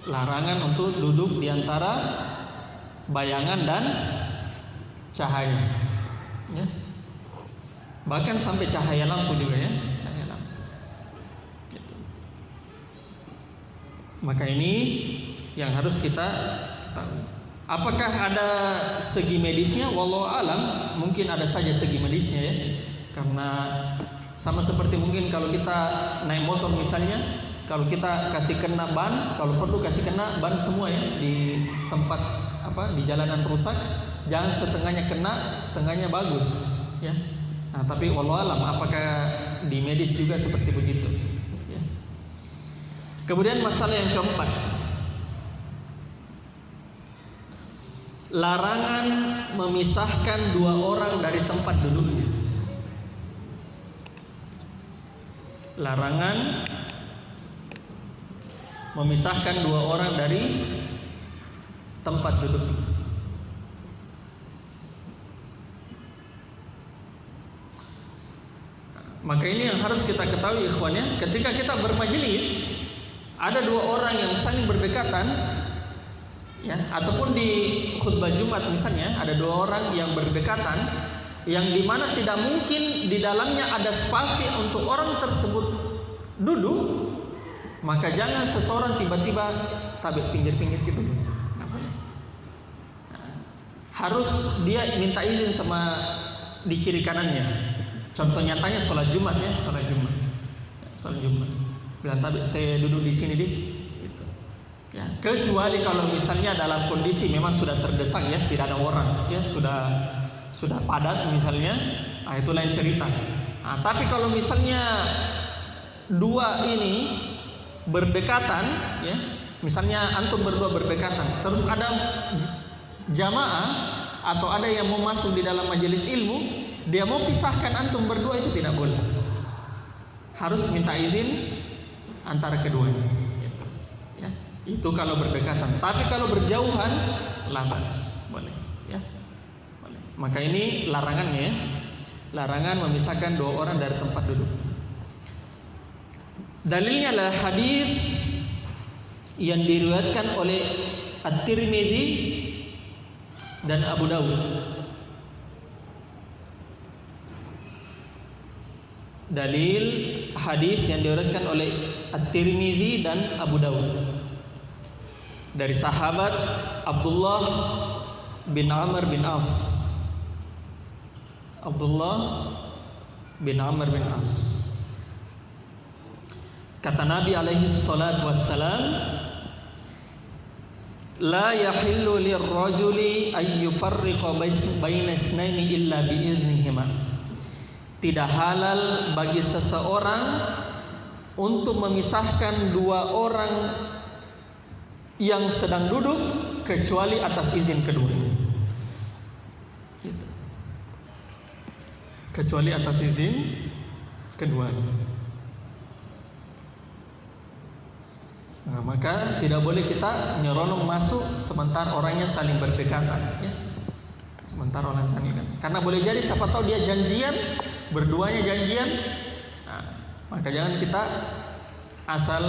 Larangan untuk duduk di antara bayangan dan cahaya. Ya. Bahkan sampai cahaya lampu juga ya, cahaya lampu. Gitu. Maka ini yang harus kita tahu. Apakah ada segi medisnya? Wallahu alam, mungkin ada saja segi medisnya ya. Karena sama seperti mungkin kalau kita naik motor misalnya, kalau kita kasih kena ban, kalau perlu kasih kena ban semua ya di tempat di jalanan rusak. Jangan setengahnya kena, setengahnya bagus, ya. Nah, tapi wallahu alam apakah di medis juga seperti begitu? Ya. Kemudian masalah yang keempat, larangan memisahkan dua orang dari tempat duduknya. Larangan memisahkan dua orang dari tempat duduknya. Maka ini yang harus kita ketahui ikhwannya, ketika kita bermajelis ada dua orang yang saling berdekatan ya, ataupun di khutbah Jumat misalnya ada dua orang yang berdekatan yang dimana tidak mungkin di dalamnya ada spasi untuk orang tersebut duduk, maka jangan seseorang tiba-tiba tabik pinggir-pinggir gitu. Harus dia minta izin sama di kiri kanannya. Contoh nyatanya sholat Jumat ya, sholat Jumat. Bilang tadi saya duduk di sini deh. Gitu. Ya, kecuali kalau misalnya dalam kondisi memang sudah terdesak ya, tidak ada orang, ya sudah padat misalnya, nah itu lain cerita. Nah, tapi kalau misalnya dua ini berdekatan, ya, misalnya antum berdua berdekatan, terus ada jamaah atau ada yang mau masuk di dalam majelis ilmu. Dia mau pisahkan antum berdua, itu tidak boleh. Harus minta izin antara keduanya. Ya, itu kalau berdekatan. Tapi kalau berjauhan, labas, boleh. Ya, boleh. Maka ini larangannya, larangan memisahkan dua orang dari tempat duduk. Dalilnya adalah hadis yang diriwayatkan oleh At-Tirmidzi dan Abu Dawud. dalil hadis yang diriwayatkan oleh At-Tirmidzi dan Abu Dawud dari sahabat Abdullah bin Amr bin As. Abdullah bin Amr bin As. Kata Nabi alaihi salatu wassalam, la yahillu lirrajuli ay yufarriqa baina itsnaini illa biiznihima. Tidak halal bagi seseorang untuk memisahkan dua orang yang sedang duduk kecuali atas izin keduanya. Gitu. Kecuali atas izin keduanya. Nah, maka tidak boleh kita nyelonong masuk sementara orangnya saling berdekatan, ya. Sementara orang saling berdekatan. Karena boleh jadi siapa tahu dia janjian, berduanya janjian. Nah, maka jangan kita asal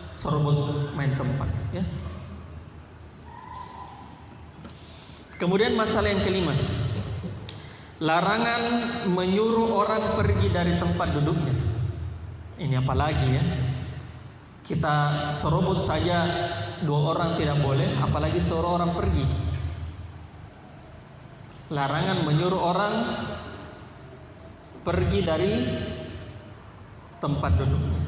serobot main tempat, ya. Kemudian masalah yang kelima, larangan menyuruh orang pergi dari tempat duduknya. Ini apalagi, ya, kita serobot saja dua orang tidak boleh, apalagi seorang orang pergi. Larangan menyuruh orang pergi dari tempat duduknya.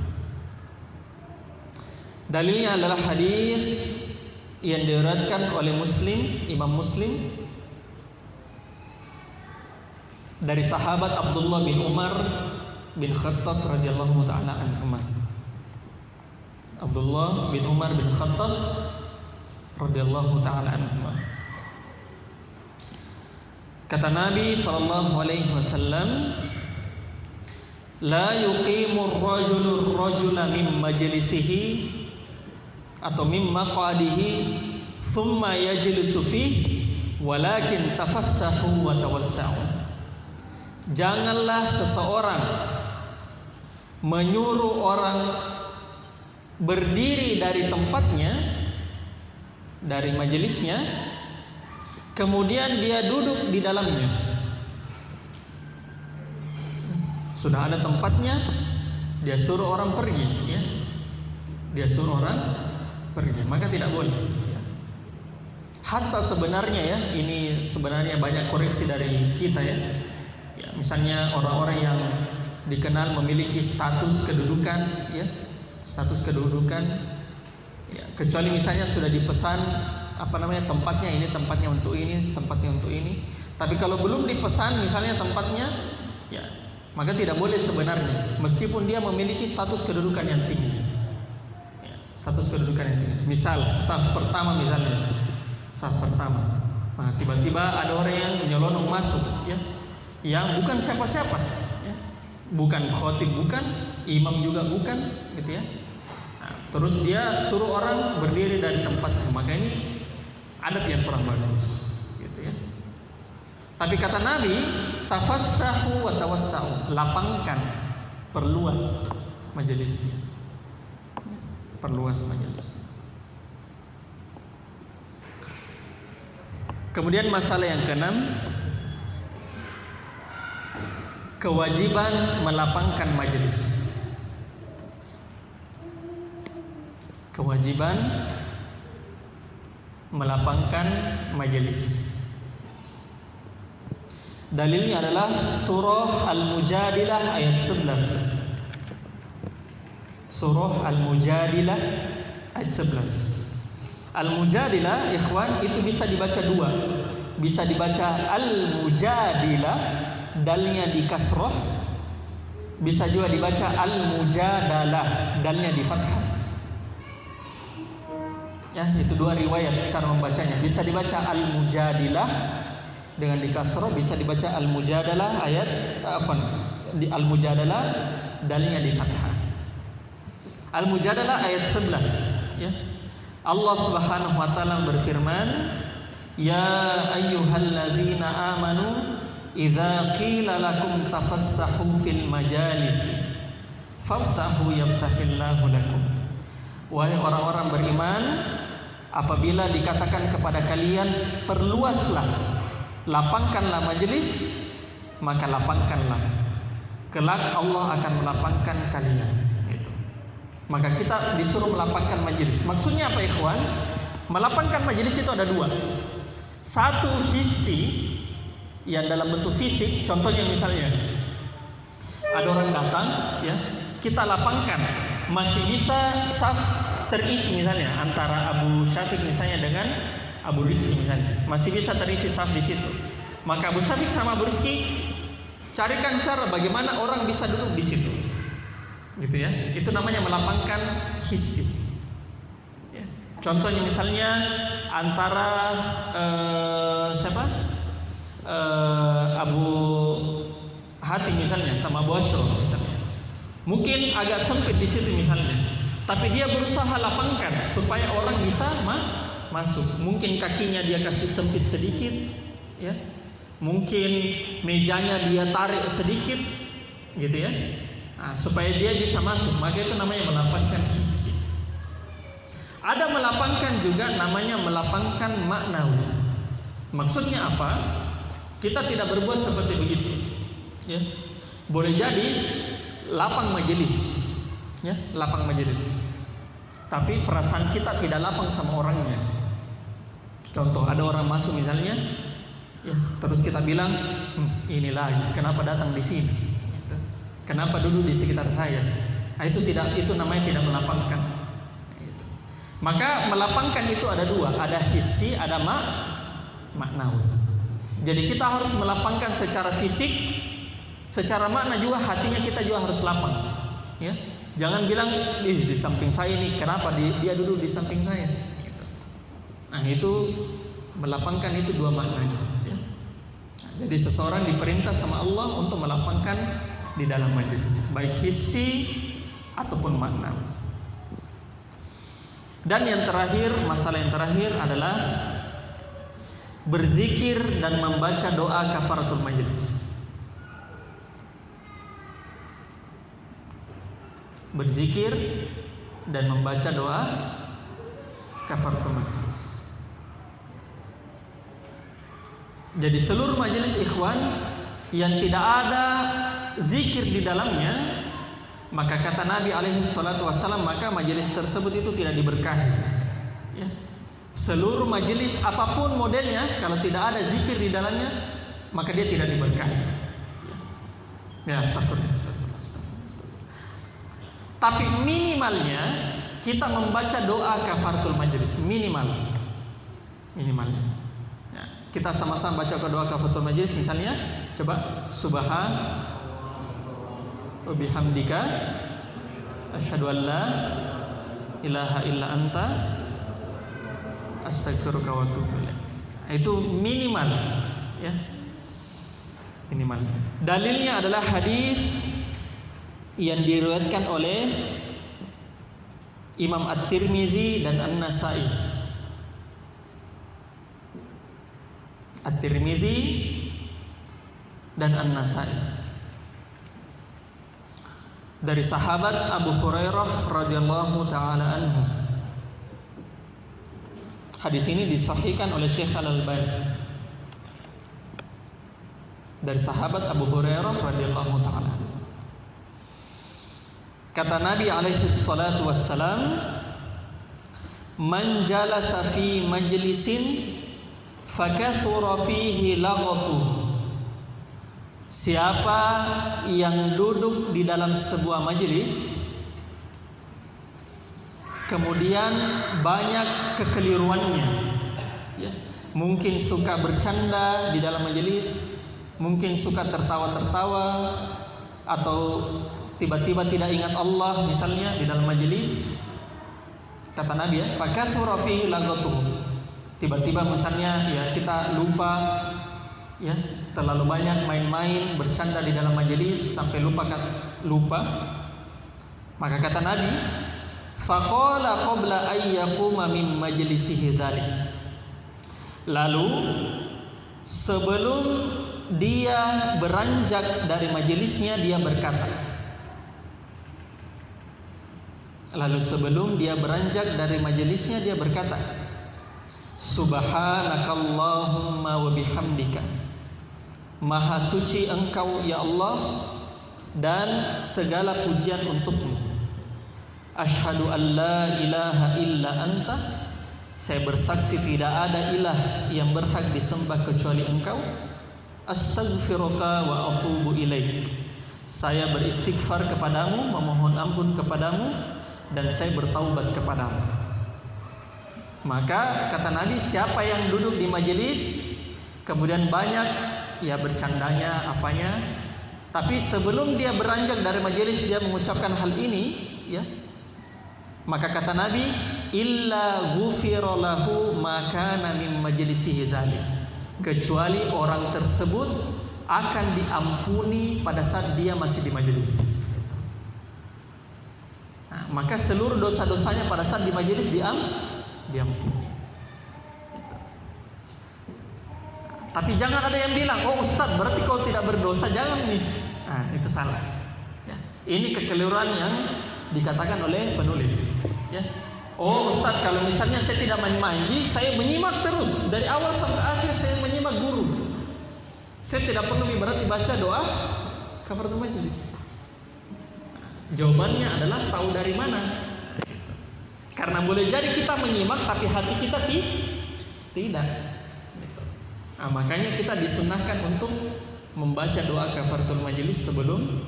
Dalilnya adalah hadis yang diriwayatkan oleh Imam Muslim dari sahabat Abdullah bin Umar bin Khattab radhiyallahu taala anhuma. Abdullah bin Umar bin Khattab radhiyallahu taala anhuma. Kata Nabi sallallahu alaihi wasallam, la yuqimu ar-rajulu ar-rajula min majlisihi atau mimma qadihi thumma yajlisu fihi walakin tafassahu wa tawassa'u. Janganlah seseorang menyuruh orang berdiri dari tempatnya, dari majelisnya, kemudian dia duduk di dalamnya. Sudah ada tempatnya, dia suruh orang pergi, ya. Dia suruh orang pergi, maka tidak boleh. Hatta sebenarnya, ya, ini sebenarnya banyak koreksi dari kita, ya. Ya, misalnya orang-orang yang dikenal memiliki status kedudukan, ya, status kedudukan, ya, kecuali misalnya sudah dipesan tempatnya ini, tempatnya untuk ini, tempatnya untuk ini. Tapi kalau belum dipesan misalnya tempatnya, ya, maka tidak boleh sebenarnya, meskipun dia memiliki status kedudukan yang tinggi. Status kedudukan yang tinggi. Misal saf pertama misalnya, saf pertama. Nah, tiba-tiba ada orang yang nyelonong masuk, ya, yang bukan siapa-siapa, ya. Bukan khotib, bukan imam juga bukan, gitu, ya. Nah, terus dia suruh orang berdiri dari tempatnya. Maka ini adab yang kurang bagus, gitu, ya. Tapi kata Nabi, tafassahu wa tawassa'u, lapangkan, perluas majelisnya. Perluas majelis. Kemudian masalah yang keenam, kewajiban melapangkan majelis. Kewajiban melapangkan majelis. Dalilnya adalah surah Al-Mujadilah ayat 11. Surah Al-Mujadilah ayat 11. Al-Mujadilah, ikhwan, itu bisa dibaca dua. Bisa dibaca Al-Mujadilah, dalnya di kasroh. Bisa juga dibaca Al-Mujadalah, dalnya di fathah. Ya, itu dua riwayat cara membacanya. Bisa dibaca Al-Mujadilah dengan di kasroh, bisa dibaca Al-Mujadalah Al-Mujadalah, dalnya di fathah. Al-Mujadalah ayat 11, ya. Allah Subhanahu wa taala berfirman, ya ayyuhalladzina amanu idza qila lakum tafassahu fil majalis fafsahu yafsahillahu lakum. Wahai orang-orang beriman, apabila dikatakan kepada kalian perluaslah, lapangkanlah majelis, maka lapangkanlah, kelak Allah akan melapangkan kalian. Gitu. Maka kita disuruh melapangkan majelis. Maksudnya apa ikhwan? Melapangkan majelis itu ada dua. Satu hissi yang dalam bentuk fisik, contohnya misalnya ada orang datang, ya, kita lapangkan, masih bisa saf terisi misalnya antara Abu Syafiq misalnya dengan Abu Rizki misalnya, masih bisa terisi saf di situ. Maka Abu Syafiq sama Abu Rizki carikan cara bagaimana orang bisa duduk di situ, gitu ya. Itu namanya melapangkan hissi. Ya. Contohnya misalnya antara Abu Hatim misalnya sama Abu Ashur misalnya, mungkin agak sempit di situ misalnya, tapi dia berusaha lapangkan supaya orang bisa masuk. Mungkin kakinya dia kasih sempit sedikit, ya. Mungkin mejanya dia tarik sedikit, gitu ya. Nah, supaya dia bisa masuk. Maka itu namanya melapangkan hissi. Ada melapangkan juga namanya melapangkan maknawi. Maksudnya apa? Kita tidak berbuat seperti begitu, ya. Boleh jadi lapang majelis, ya, lapang majelis. Tapi perasaan kita tidak lapang sama orangnya. Contoh, ada orang masuk misalnya, ya, terus kita bilang, ini lagi, kenapa datang di sini? Kenapa duduk di sekitar saya? Nah, itu namanya tidak melapangkan. Maka melapangkan itu ada dua, ada hissi, ada maknawi. Jadi kita harus melapangkan secara fisik, secara makna juga hatinya kita juga harus lapang. Ya, jangan bilang, di samping saya nih, kenapa dia duduk di samping saya? Nah, itu melapangkan itu dua maknanya. Ya. Jadi seseorang diperintah sama Allah untuk melapangkan di dalam majelis, baik hissi ataupun maknawi. Dan yang terakhir, masalah yang terakhir adalah berzikir dan membaca doa kafaratul majelis. Berzikir dan membaca doa kafaratul majelis. Jadi seluruh majelis ikhwan yang tidak ada zikir di dalamnya, maka kata Nabi alaihi salatu wassalam, maka majelis tersebut itu tidak diberkahi. Ya. Seluruh majelis apapun modelnya, kalau tidak ada zikir di dalamnya, maka dia tidak diberkahi. Ya, astagfirullah. Tapi minimalnya kita membaca doa kafaratul majelis, minimalnya. Ya, kita sama-sama baca doa kafaratul majelis, misalnya, coba subhan wa bihamdika asyhadu an la ilaha illa anta astaghfiruka wa atubu ilaik. Itu minimal, ya. Minimal. Dalilnya adalah hadis yang diriwayatkan oleh Imam At-Tirmizi dan An-Nasa'i. At-Tirmizi dan An-Nasa'i. Dari sahabat Abu Hurairah radhiyallahu taala anhu. Hadis ini disahihkan oleh Syekh Al-Albani. Dari sahabat Abu Hurairah radhiyallahu taala. Kata Nabi alaihi salatu wassalam, "Man jalasa fi majlisin fakathura fihi laghatu." Siapa yang duduk di dalam sebuah majelis kemudian banyak kekeliruannya, ya, mungkin suka bercanda di dalam majelis, mungkin suka tertawa-tertawa, atau tiba-tiba tidak ingat Allah misalnya di dalam majelis. Kata Nabi, ya, fakathura fihi laghatuhu. Tiba-tiba misalnya, ya, kita lupa, ya, terlalu banyak main-main bercanda di dalam majelis sampai lupa. Maka kata Nabi, faqala qabla ay yaquma min majlisihi dzalik. Lalu sebelum dia beranjak dari majelisnya, dia berkata. Subhanakallahumma wa bihamdika. Maha suci Engkau ya Allah, dan segala pujian untukmu. Asyhadu an la ilaha illa anta, saya bersaksi tidak ada ilah yang berhak disembah kecuali Engkau. Astaghfiruka wa atubu ilaik, saya beristighfar kepadamu, memohon ampun kepadamu, dan saya bertaubat kepadamu. Maka kata Nabi, siapa yang duduk di majelis kemudian banyak ya bercandanya apanya, tapi sebelum dia beranjak dari majelis dia mengucapkan hal ini, ya, maka kata Nabi, illa ghufira lahu ma kana min majlisihi dzalik, kecuali orang tersebut akan diampuni pada saat dia masih di majelis. Nah, maka seluruh dosa-dosanya pada saat di majelis diampuni. Tapi jangan ada yang bilang, oh Ustaz berarti kau tidak berdosa, jangan nih. Nah, itu salah. Ya. Ini kekeliruan yang dikatakan oleh penulis. Ya. Oh Ustaz, kalau misalnya saya tidak main-manji, saya menyimak terus dari awal sampai akhir, saya menyimak guru. Saya tidak perlu berarti baca doa kafaratul majelis. Jawabannya adalah tahu dari mana. Karena boleh jadi kita menyimak tapi hati kita tidak. Nah, makanya kita disunnahkan untuk membaca doa kafaratul majelis sebelum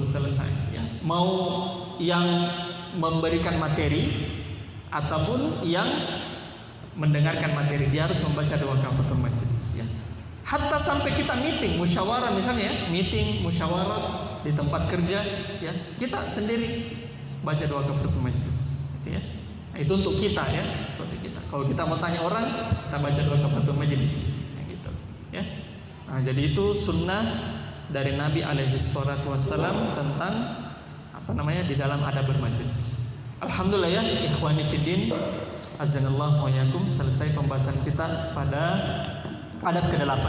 selesai. Ya. Mau yang memberikan materi ataupun yang mendengarkan materi, dia harus membaca doa kafaratul majelis. Ya. Hatta sampai kita meeting, musyawarah misalnya, ya, meeting, musyawarah di tempat kerja, ya, kita sendiri baca doa kafaratul majelis. Gitu, ya. Nah, itu untuk kita, ya, untuk kita. Kalau kita mau tanya orang, kita baca doa kafaratul majelis, ya, gitu, ya. Nah, jadi itu sunnah dari Nabi alaihi salatu wassalam tentang di dalam adab bermajelis. Alhamdulillah, ya, ikhwani fiddin, azanallahu wa iyyakum, selesai pembahasan kita pada adab ke-8.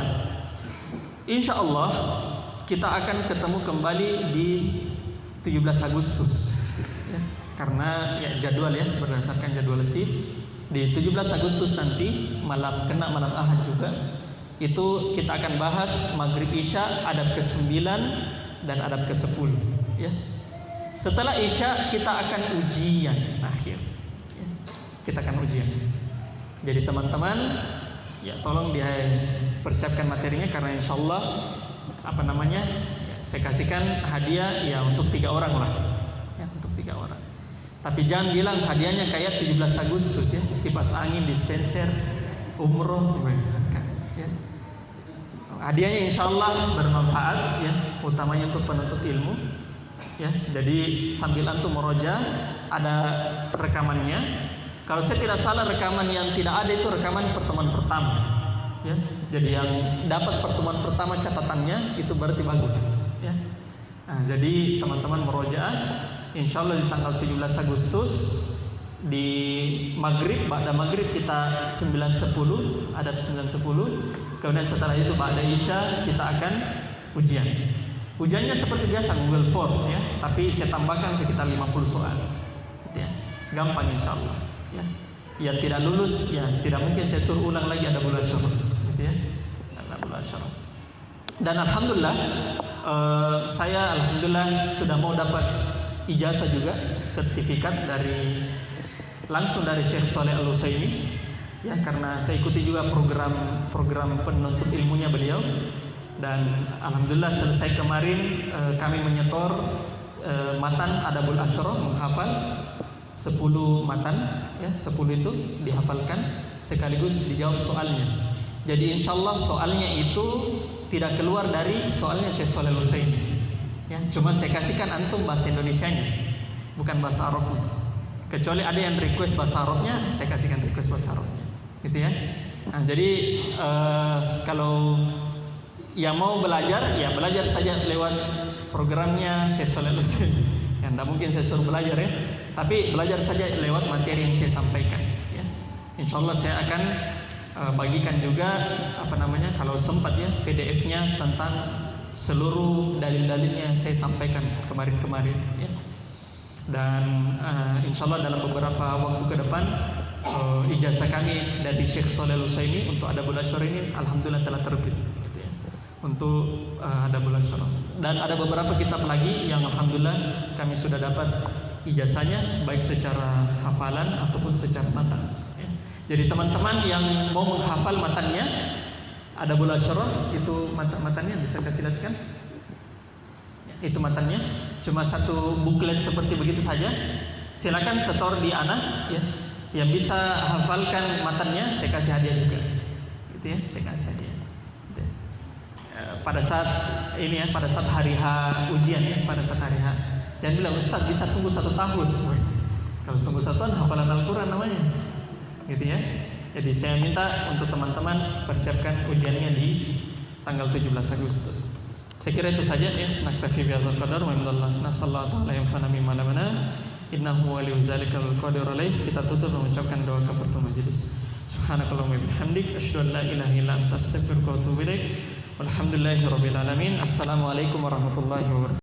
Insyaallah kita akan ketemu kembali di 17 Agustus. Ya, karena ya jadwal, ya, berdasarkan jadwal shift di 17 Agustus nanti malam Ahad juga. Itu kita akan bahas Maghrib Isya adab ke-9 dan adab ke-10, ya. Setelah Isya kita akan ujian akhir, ya. Kita akan ujian. Jadi teman-teman, ya, tolong dipersiapkan materinya karena insyaallah ya, saya kasihkan hadiah ya untuk 3 orang lah, ya, untuk 3 orang. Tapi jangan bilang hadiahnya kayak 17 Agustus, ya, kipas angin, dispenser, umroh, ya. Hadiahnya insyaallah bermanfaat, ya, utamanya untuk penuntut ilmu, ya. Jadi sambil antum meroja ada rekamannya. Kalau saya tidak salah rekaman yang tidak ada itu rekaman pertemuan pertama, ya. Jadi yang dapat pertemuan pertama catatannya itu berarti bagus, ya. Nah, jadi teman-teman merojaah, insyaallah di tanggal 17 Agustus di maghrib, ba'da maghrib kita 9.10, adab 9.10. Kemudian setelah itu ba'da isya kita akan ujian. Ujiannya seperti biasa Google Form, ya, tapi saya tambahkan sekitar 50 soal, ya. Gampang insyaallah, ya. Yang tidak lulus, ya, tidak mungkin saya suruh ulang lagi ada bulan syarah, gitu, ya. Ada bulan syarah. Dan alhamdulillah saya alhamdulillah sudah mau dapat ijazah juga, sertifikat langsung dari Syekh Shalih Al-Utsaimin, ya, karena saya ikuti juga program penuntut ilmunya beliau. Dan alhamdulillah selesai kemarin kami menyetor matan Adabul Asyrah, menghafal 10 matan, ya, 10 itu dihafalkan sekaligus dijawab soalnya. Jadi insyaallah soalnya itu tidak keluar dari soalnya Syekh Shalih Al-Utsaimin, ya, cuma saya kasihkan antum bahasa Indonesianya, bukan bahasa Arabnya. Kecuali ada yang request bahasa Arabnya, saya kasihkan request bahasa Arabnya, gitu, ya. Nah, jadi kalau yang mau belajar, ya belajar saja lewat programnya Syekh Shalih Al-Utsaimin. Ya, tidak mungkin saya suruh belajar, ya, tapi belajar saja lewat materi yang saya sampaikan, ya. Insyaallah saya akan bagikan juga kalau sempat, ya, PDF-nya tentang seluruh dalil-dalilnya yang saya sampaikan kemarin, ya. Dan insyaallah dalam beberapa waktu ke depan ijazah kami dari Syekh Shalih Al-Utsaimin untuk Adabul Asyrah ini alhamdulillah telah terbit, gitu, ya. untuk Adabul Asyarah. Dan ada beberapa kitab lagi yang alhamdulillah kami sudah dapat ijazahnya baik secara hafalan ataupun secara matan. Ya. Jadi teman-teman yang mau menghafal matannya Adabul Asyarah itu matannya bisa kasih lihat kan? Ya, itu matannya cuma satu buklet seperti begitu saja. Silakan setor di Ana ya. Yang bisa hafalkan matannya saya kasih hadiah juga. Gitu ya, saya kasih hadiah. Pada saat ini ya, pada saat hari H ujian ya, pada saat hari H. Jangan bilang Ustaz bisa tunggu 1 tahun. Woy, kalau tunggu 1 tahun hafalan Al-Quran namanya, gitu ya. Jadi saya minta untuk teman-teman persiapkan ujiannya di tanggal 17 Agustus. Saya kira itu saja ya. Naktafi bihadzal qadar wa minallah nasallahu ta'ala yanfa'ana mimma lamana innahu waliyyu dzalika wal qadiru alaih. Kita tutup mengucapkan doa kafaratul majelis. Subhanakallahumma bihamdik asyhadu an la ilaha illa anta astaghfiruka wa atubu ilaik. Walhamdulillahirabbil alamin. Assalamualaikum warahmatullahi wabarakatuh.